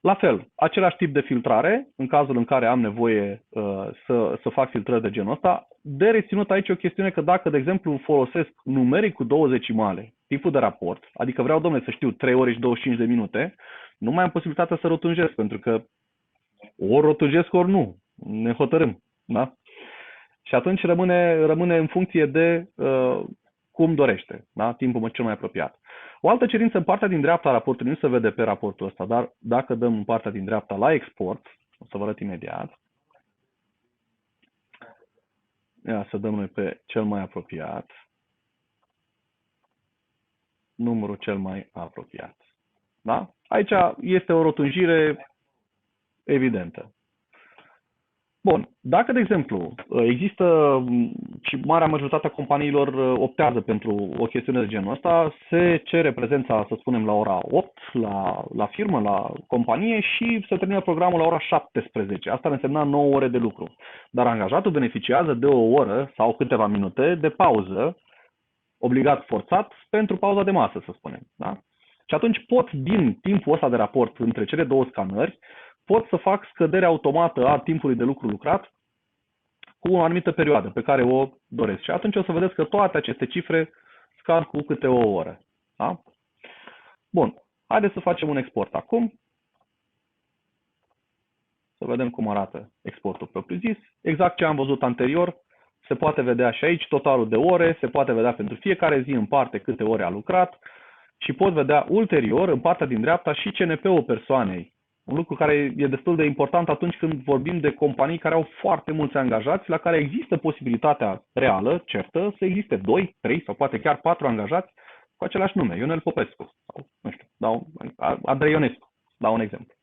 La fel, același tip de filtrare, în cazul în care am nevoie să fac filtrări de genul ăsta. De reținut aici o chestiune că dacă, de exemplu, folosesc numeric cu 2 decimale, tipul de raport, adică vreau, domnule, să știu 3 ore și 25 de minute, nu mai am posibilitatea să rotunjesc, pentru că ori rotunjesc, ori nu. Ne hotărâm. Da? Și atunci rămâne în funcție de cum dorește, da? Timpul cel mai apropiat. O altă cerință în partea din dreapta a raportului, nu se vede pe raportul ăsta, dar dacă dăm în partea din dreapta la export, o să vă arăt imediat. Ia să dăm noi pe cel mai apropiat. Numărul cel mai apropiat. Da? Aici este o rotunjire evidentă. Bun, dacă, de exemplu, există și marea majoritate a companiilor optează pentru o chestiune de genul ăsta, se cere prezența, să spunem, la ora 8 la firmă, la companie și se termină programul la ora 17. Asta ar însemna 9 ore de lucru. Dar angajatul beneficiază de o oră sau câteva minute de pauză, obligat forțat, pentru pauza de masă, să spunem. Da? Și atunci pot, din timpul ăsta de raport între cele două scanări, pot să fac scădere automată a timpului de lucru lucrat cu o anumită perioadă pe care o doresc. Și atunci o să vedeți că toate aceste cifre scad cu câte o oră. Da? Bun. Haideți să facem un export acum. Să vedem cum arată exportul propriu-zis. Exact ce am văzut anterior. Se poate vedea și aici totalul de ore, se poate vedea pentru fiecare zi în parte câte ore a lucrat și pot vedea ulterior, în partea din dreapta, și CNP-ul persoanei. Un lucru care e destul de important atunci când vorbim de companii care au foarte mulți angajați, la care există posibilitatea reală, certă, să existe 2, 3 sau poate chiar 4 angajați cu același nume. Ionel Popescu sau, nu știu, Andrei Ionescu, dau un exemplu.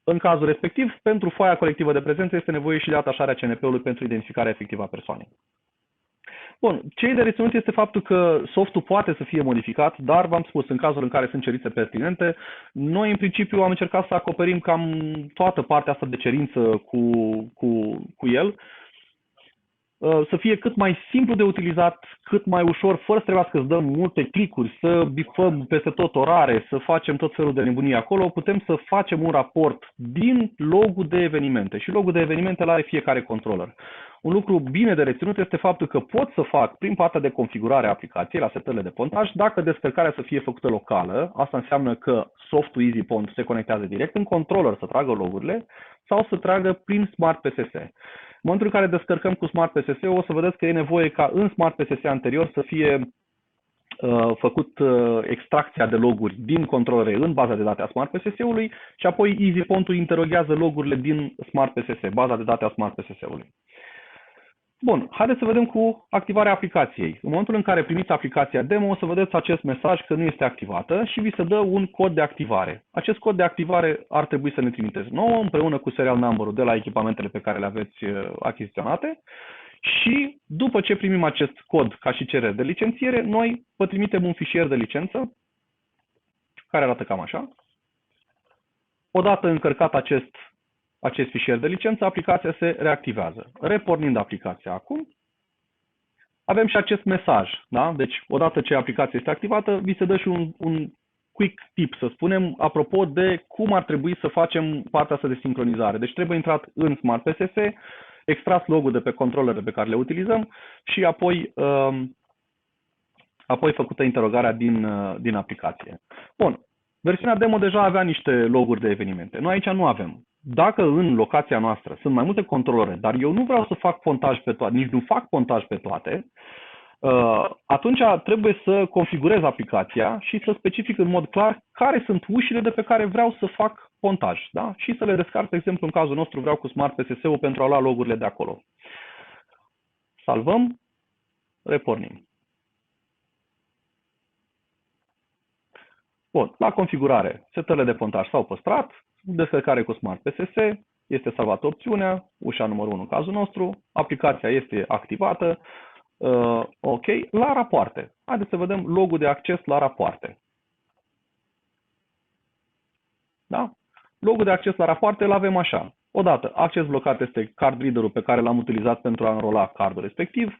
În cazul respectiv, pentru foaia colectivă de prezență este nevoie și de atașarea CNP-ului pentru identificarea efectivă a persoanei. Bun, ce e de reținut este faptul că softul poate să fie modificat, dar v-am spus, în cazul în care sunt cerințe pertinente, noi în principiu am încercat să acoperim cam toată partea asta de cerință cu el, să fie cât mai simplu de utilizat, cât mai ușor, fără să trebuiască să dăm multe clicuri, să bifăm peste tot orare, să facem tot felul de nebunii acolo, putem să facem un raport din logul de evenimente și logul de evenimente îl are fiecare controller. Un lucru bine de reținut este faptul că pot să fac prin partea de configurare a aplicației la setările de pontaj, dacă descărcarea să fie făcută locală, asta înseamnă că softul EasyPont se conectează direct în controller să tragă logurile sau să tragă prin Smart PSS. În momentul în care descărcăm cu Smart PSS, o să vedeți că e nevoie ca în Smart PSS anterior să fie făcut extracția de loguri din controlere în baza de date a Smart PSS-ului și apoi EasyPont-ul interoghează logurile din Smart PSS, baza de date a Smart PSS-ului. Bun, haideți să vedem cu activarea aplicației. În momentul în care primiți aplicația demo, o să vedeți acest mesaj că nu este activată și vi se dă un cod de activare. Acest cod de activare ar trebui să ne trimiteți nouă, împreună cu serial number-ul de la echipamentele pe care le aveți achiziționate. Și după ce primim acest cod ca și cerere de licențiere, noi vă trimitem un fișier de licență care arată cam așa. Odată încărcat acest fișier de licență, aplicația se reactivează. Repornind aplicația acum, avem și acest mesaj. Da? Deci, odată ce aplicația este activată, vi se dă și un quick tip, să spunem, apropo de cum ar trebui să facem partea asta de sincronizare. Deci trebuie intrat în Smart PSS, extras logul de pe controlele pe care le utilizăm și apoi făcută interogarea din aplicație. Bun. Versiunea demo deja avea niște loguri de evenimente. Noi aici nu avem. Dacă în locația noastră sunt mai multe controlere, dar eu nu vreau să fac pontaj pe toate, nici nu fac pontaj pe toate, atunci trebuie să configurez aplicația și să specific în mod clar care sunt ușile de pe care vreau să fac pontaj. Da? Și să le descarc, de exemplu, în cazul nostru vreau cu Smart PSS-ul pentru a lua logurile de acolo. Salvăm, repornim. Bun, la configurare, setările de pontaj s-au păstrat, descărcare cu Smart PSS, este salvată opțiunea, ușa numărul 1 în cazul nostru, aplicația este activată, ok, la rapoarte. Haideți să vedem logul de acces la rapoarte. Da? Logul de acces la rapoarte îl avem așa. Odată, acces blocat este card reader-ul pe care l-am utilizat pentru a înrola cardul respectiv.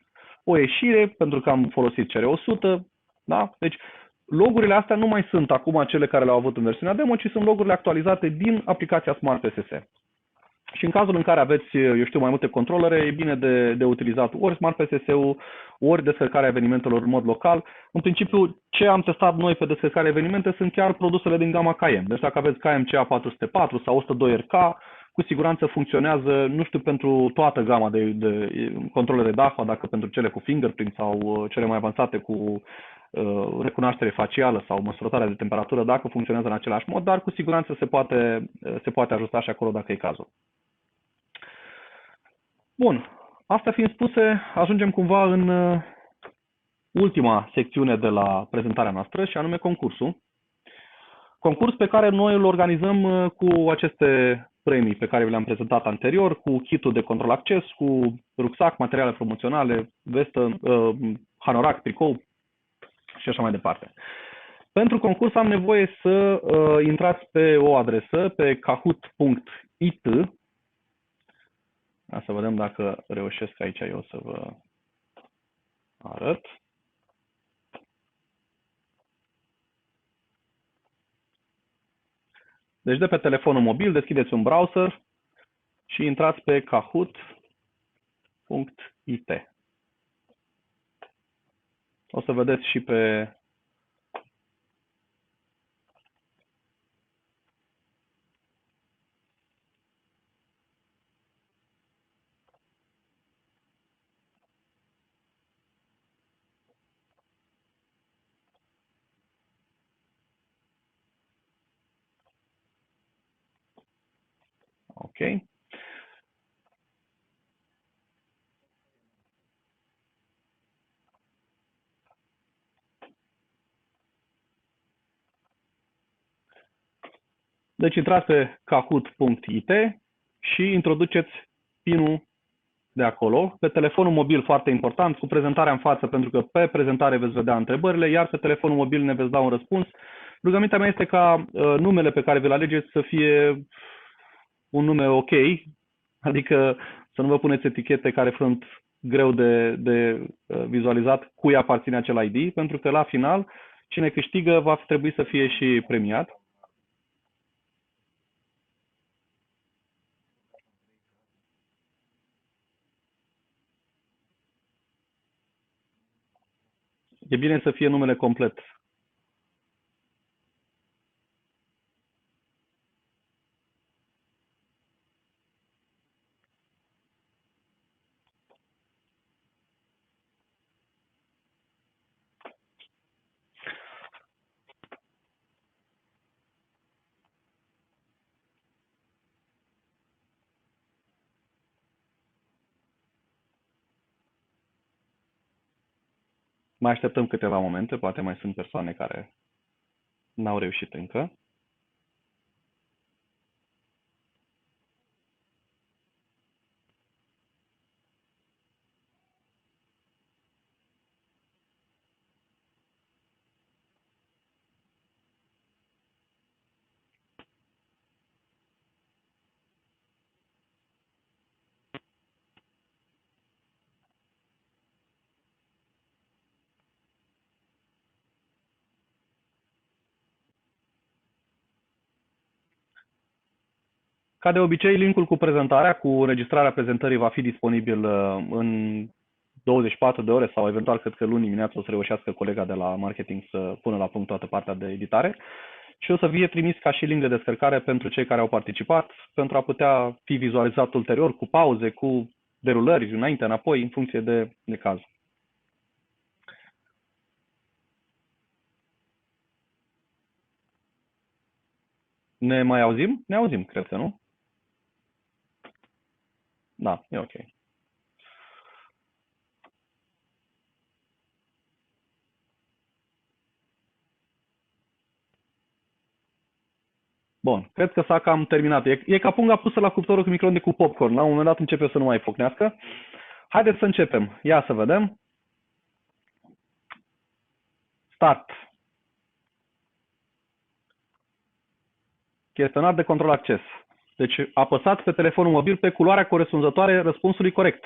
o ieșire pentru că am folosit CR100, da? Deci logurile astea nu mai sunt acum cele care le-au avut în versiunea demo, ci sunt logurile actualizate din aplicația Smart PSS. Și în cazul în care aveți, eu știu, mai multe controlere, e bine de utilizat ori Smart PSS-ul, ori descărcarea evenimentelor în mod local. În principiu, ce am testat noi pe descărcarea evenimente sunt chiar produsele din gama KM. Deci dacă aveți KM CA404 sau 102RK, cu siguranță funcționează, nu știu pentru toată gama de controlere DAFA, dacă pentru cele cu fingerprint sau cele mai avansate cu recunoaștere facială sau măsurătoarea de temperatură, dacă funcționează în același mod, dar cu siguranță se poate ajusta și acolo dacă e cazul. Bun, astea fiind spuse, ajungem cumva în ultima secțiune de la prezentarea noastră și anume concursul. Concurs pe care noi îl organizăm cu aceste premii pe care vi le-am prezentat anterior, cu kitul de control acces, cu rucsac, materiale promoționale, vestă, hanorac, tricou și așa mai departe. Pentru concurs am nevoie să intrați pe o adresă, pe kahoot.it. Să vedem dacă reușesc aici eu să vă arăt. Deci de pe telefonul mobil deschideți un browser și intrați pe kahoot.it. O să vedeți și pe ok. Deci intrați pe kahoot.it și introduceți PIN-ul de acolo. Pe telefonul mobil, foarte important, cu prezentarea în față, pentru că pe prezentare veți vedea întrebările, iar pe telefonul mobil ne veți da un răspuns. Rugămintea mea este ca numele pe care vi-l alegeți să fie un nume ok, adică să nu vă puneți etichete care sunt greu de vizualizat cui aparține acel ID, pentru că la final, cine câștigă va trebui să fie și premiat. E bine să fie numele complet. Mai așteptăm câteva momente, poate mai sunt persoane care n-au reușit încă. Ca de obicei, linkul cu prezentarea, cu înregistrarea prezentării va fi disponibil în 24 de ore sau eventual cred că luni dimineață o să reușească colega de la marketing să pună la punct toată partea de editare și o să fie trimis ca și link de descărcare pentru cei care au participat, pentru a putea fi vizualizat ulterior cu pauze, cu derulări, înainte, înapoi, în funcție de caz. Ne mai auzim? Ne auzim, cred că, nu? Da, e ok. Bun, cred că s-a cam terminat. E ca punga pusă la cuptorul cu microunde cu popcorn. La un moment dat începe să nu mai focnească. Haideți să începem. Ia să vedem. Start. Chestionar de control acces. Deci apăsați pe telefonul mobil pe culoarea corespunzătoare răspunsului corect.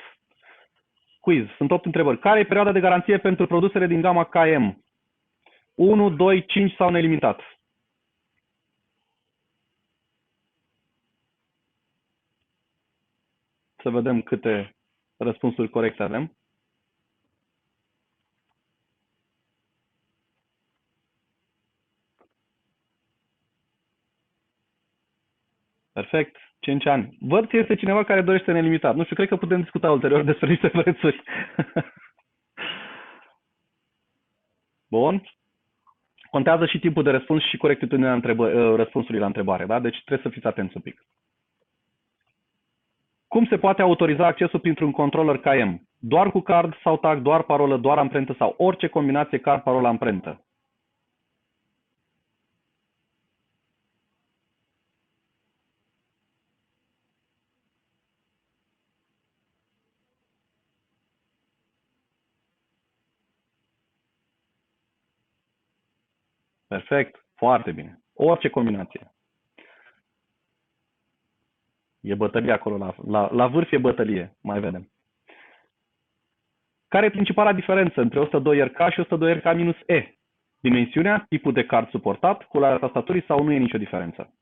Quiz. Sunt 8 întrebări. Care e perioada de garanție pentru produsele din gama KM? 1, 2, 5 sau nelimitat? Să vedem câte răspunsuri corecte avem. Perfect. 5 ani. Văd că este cineva care dorește nelimitat. Nu știu, cred că putem discuta ulterior despre niște prețuri. Bun. Contează și timpul de răspuns și corectitudinea răspunsului la întrebare, da? Deci trebuie să fiți atenți un pic. Cum se poate autoriza accesul printr-un controller KM? Doar cu card sau tag, doar parolă, doar amprentă sau orice combinație card, parolă, amprentă? Perfect. Foarte bine. Orice combinație. E bătălie acolo. La vârf e bătălie. Mai vedem. Care e principala diferență între 102RK și 102RK-E? Dimensiunea, tipul de card suportat, culoarea tastaturii sau nu e nicio diferență?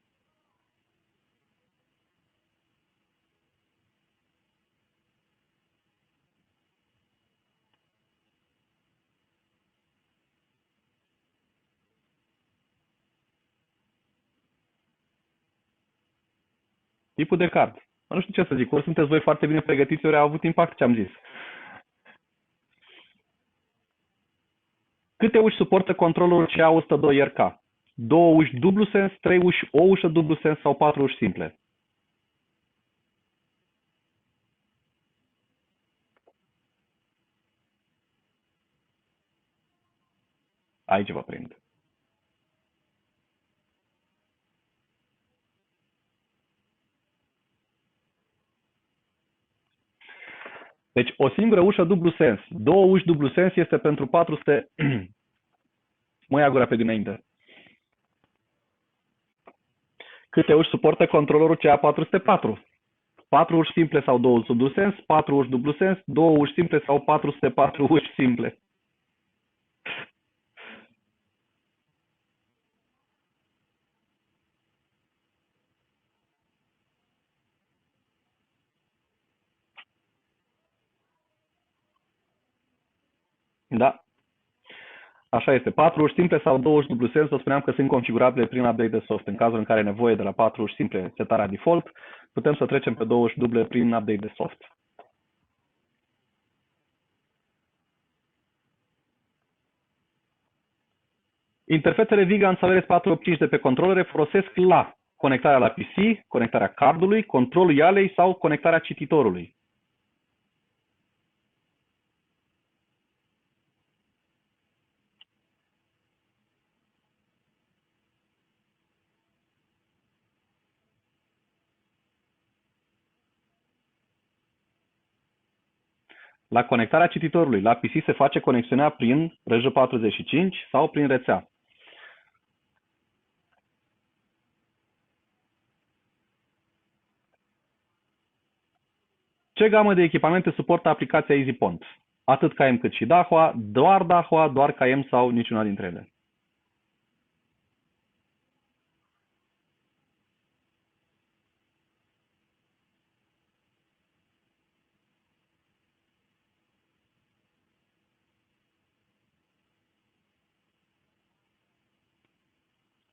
Tipul de card. Nu știu ce să zic. Ori sunteți voi foarte bine pregătiți, ori a avut impact ce am zis. Câte uși suportă controlul CA102RK? 2 uși dublu sens, 3 uși, o ușă dublu sens sau 4 uși simple? Aici vă prind. Deci o singură ușă dublu sens. 2 uși dublu sens este pentru 400... Mă ia gura pe dinainte. Câte uși suportă controlorul CA404? 4 uși simple sau 2 uși dublu sens, 4 uși dublu sens, 2 uși simple sau 404 uși simple? Da. Așa este. 4 uși simple sau 2 uși dublu sens, vă spuneam că sunt configurabile prin update de soft. În cazul în care e nevoie de la 4 uși simple setarea default, putem să trecem pe 2 uși duble prin update de soft. Interfețele Vigant sau RS485 de pe controlere folosesc la conectarea la PC, conectarea cardului, controlul ialei sau conectarea cititorului. La conectarea cititorului la PC se face conexiunea prin RJ45 sau prin rețea. Ce gamă de echipamente suportă aplicația EasyPont? Atât KM cât și Dahua, doar KM sau niciuna dintre ele?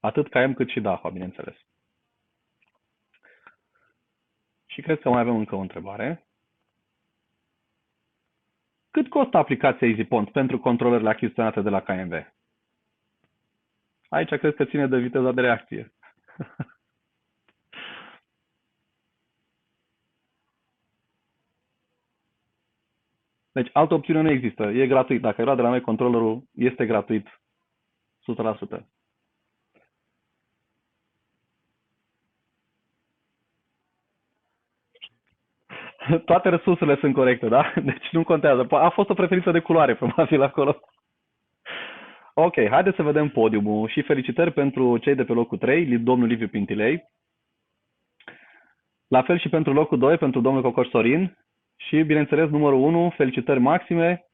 Atât KM cât și Dahua, bineînțeles. Și cred că mai avem încă o întrebare. Cât costă aplicația EasyPont pentru controlerele achiziționate de la KMW? Aici cred că ține de viteza de reacție. Deci altă opțiune nu există. E gratuit. Dacă ai luat de la noi controllerul, este gratuit 100%. Toate răspunsurile sunt corecte, da? Deci nu contează. A fost o preferință de culoare, probabil, acolo. Ok, haideți să vedem podiumul și felicitări pentru cei de pe locul 3, domnul Liviu Pintilei. La fel și pentru locul 2, pentru domnul Cocoș Sorin. Și, bineînțeles, numărul 1, felicitări maxime,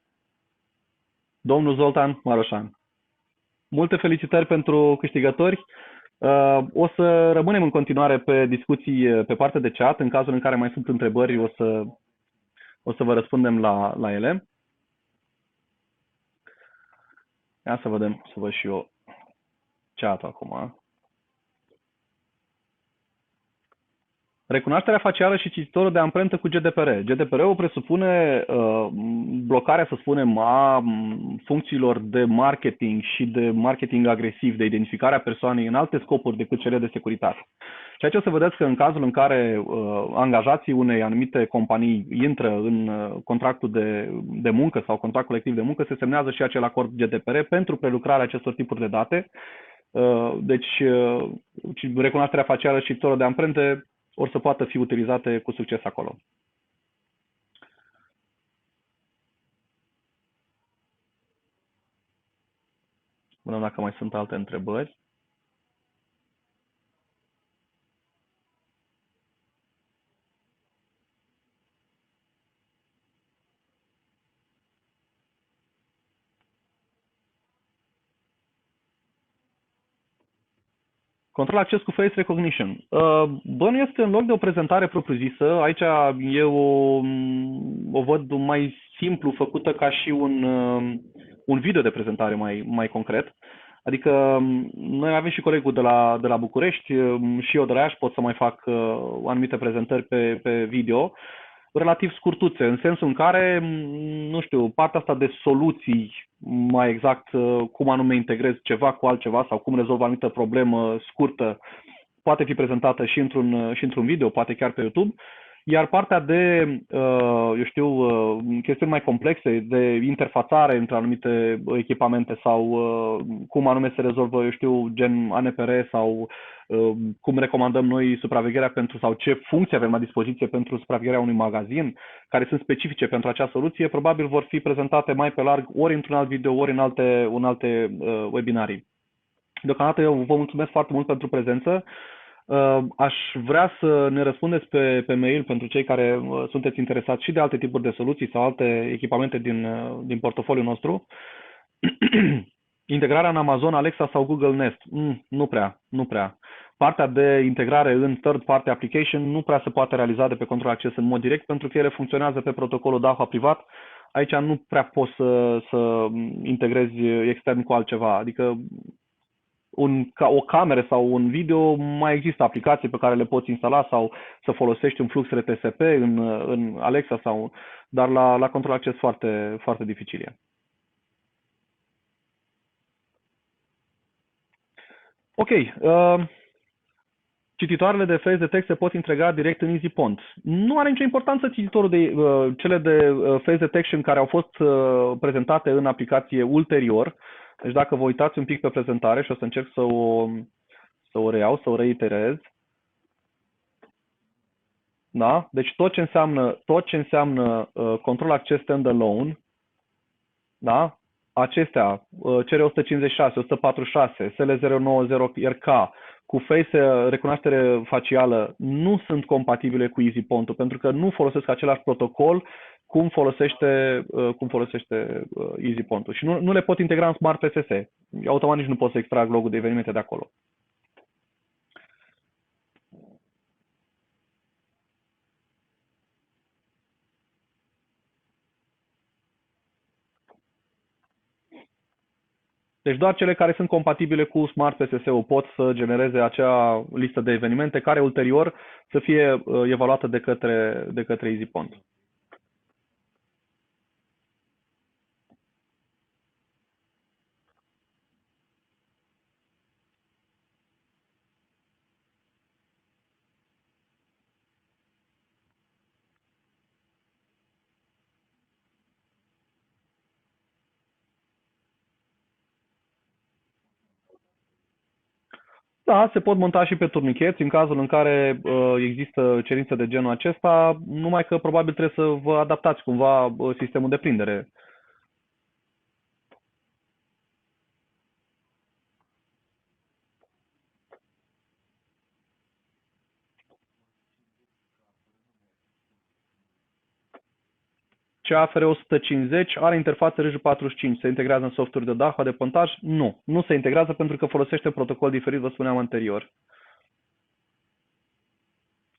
domnul Zoltan Maroșan. Multe felicitări pentru câștigători. O să rămânem în continuare pe discuții pe partea de chat. În cazul în care mai sunt întrebări, o să vă răspundem la ele. Ia să vedem, să văd și eu chat-ul acum. Recunoașterea facială și cititorul de amprentă cu GDPR. GDPR-ul presupune blocarea, să spunem, a funcțiilor de marketing și de marketing agresiv, de identificarea persoanei în alte scopuri decât cele de securitate. Ceea ce o să vedeți că în cazul în care angajații unei anumite companii intră în contractul de muncă sau contract colectiv de muncă, se semnează și acel acord GDPR pentru prelucrarea acestor tipuri de date. Deci, recunoașterea facială și cititorul de amprente or să poată fi utilizate cu succes acolo. Vedem dacă mai sunt alte întrebări. Control acces cu face recognition. Bănuiesc că în loc de o prezentare propriu-zisă, aici eu o văd mai simplu, făcută ca și un video de prezentare mai concret. Adică noi avem și colegul de la București și eu de la Iași pot să mai fac anumite prezentări pe video, relativ scurtuțe, în sensul în care, nu știu, partea asta de soluții, mai exact cum anume integrezi ceva cu altceva sau cum rezolvi o anumită problemă scurtă, poate fi prezentată și într-un video, poate chiar pe YouTube. Iar partea de, eu știu, chestiuni mai complexe, de interfațare între anumite echipamente sau cum anume se rezolvă, eu știu, gen ANPR sau cum recomandăm noi supravegherea pentru sau ce funcții avem la dispoziție pentru supravegherea unui magazin, care sunt specifice pentru acea soluție, probabil vor fi prezentate mai pe larg ori într-un alt video, ori în alte webinarii. Deocamdată eu vă mulțumesc foarte mult pentru prezență. Aș vrea să ne răspundeți pe mail pentru cei care sunteți interesați și de alte tipuri de soluții sau alte echipamente din portofoliul nostru. Integrarea în Amazon, Alexa sau Google Nest? Nu prea. Partea de integrare în third-party application nu prea se poate realiza de pe control acces în mod direct pentru că ele funcționează pe protocolul DAHA privat. Aici nu prea poți să integrezi extern cu altceva. Adică o cameră sau un video, mai există aplicații pe care le poți instala sau să folosești un flux RTSP în Alexa dar la control acces foarte, foarte dificil e. Ok. Cititoarele de face de text se pot integra direct în EasyPont. Nu are nicio importanță cititorul cele de face detection care au fost prezentate în aplicație ulterior. Deci dacă vă uitați un pic pe prezentare și o să încerc să o reiau, să o reiterez. Da? Deci tot ce înseamnă control access standalone, da? Acestea, CR156, 146, SL090RK, cu face recunoaștere facială, nu sunt compatibile cu EasyPont-ul, pentru că nu folosesc același protocol cum folosește EasyPont-ul. Și nu le pot integra în Smart PSS. Automat nici nu pot să extrag logul de evenimente de acolo. Deci doar cele care sunt compatibile cu Smart PSS-ul pot să genereze acea listă de evenimente care ulterior să fie evaluată de către EasyPont. Da, se pot monta și pe turnicheți în cazul în care există cerințe de genul acesta, numai că probabil trebuie să vă adaptați cumva sistemul de prindere. CAFR 150 are interfață RJ45. Se integrează în softuri de DAHA, de pontaj? Nu. Nu se integrează pentru că folosește protocol diferit, vă spuneam anterior.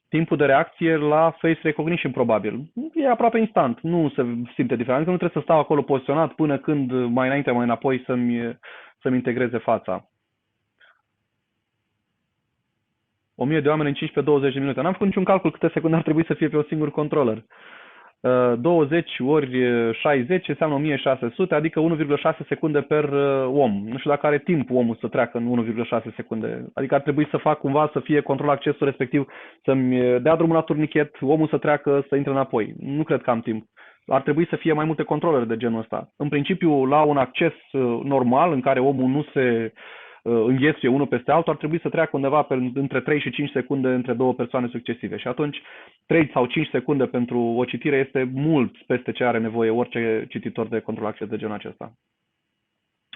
Timpul de reacție la face recognition, probabil. E aproape instant. Nu se simte diferență. Adică nu trebuie să stau acolo poziționat până când mai înainte, mai înapoi să-mi integreze fața. 1000 de oameni în 15-20 de minute. N-am făcut niciun calcul câte secunde ar trebui să fie pe un singur controller. 20 ori 60 înseamnă 1600, adică 1,6 secunde per om. Nu știu dacă are timp omul să treacă în 1,6 secunde. Adică ar trebui să fac cumva să fie control accesul respectiv, să-mi dea drumul la turnichet, omul să treacă, să intre înapoi. Nu cred că am timp. Ar trebui să fie mai multe controlere de genul ăsta. În principiu, la un acces normal, în care omul nu se înghesuie unul peste altul, ar trebui să treacă undeva între 3 și 5 secunde între două persoane succesive. Și atunci 3 sau 5 secunde pentru o citire este mult peste ce are nevoie orice cititor de control acces de genul acesta.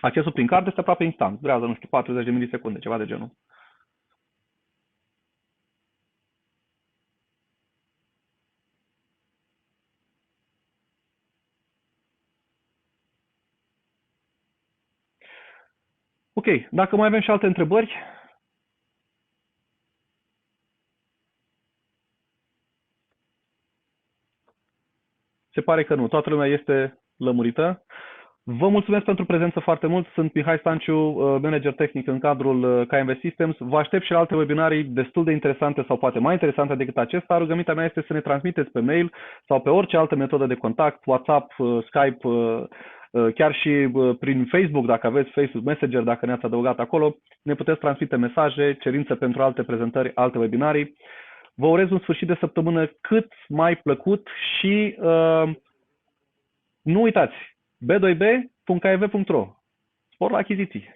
Accesul prin card este aproape instant. Durează, nu știu, 40 de milisecunde, ceva de genul. Ok, dacă mai avem și alte întrebări, se pare că nu. Toată lumea este lămurită. Vă mulțumesc pentru prezență foarte mult. Sunt Mihai Stanciu, manager tehnic în cadrul KMV Systems. Vă aștept și la alte webinarii destul de interesante sau poate mai interesante decât acesta. Rugămintea mea este să ne transmiteți pe mail sau pe orice altă metodă de contact, WhatsApp, Skype, chiar și prin Facebook, dacă aveți Facebook Messenger, dacă ne-ați adăugat acolo, ne puteți transmite mesaje, cerințe pentru alte prezentări, alte webinarii. Vă urez un sfârșit de săptămână cât mai plăcut și nu uitați, b2b.kv.ro. Spor la achiziții!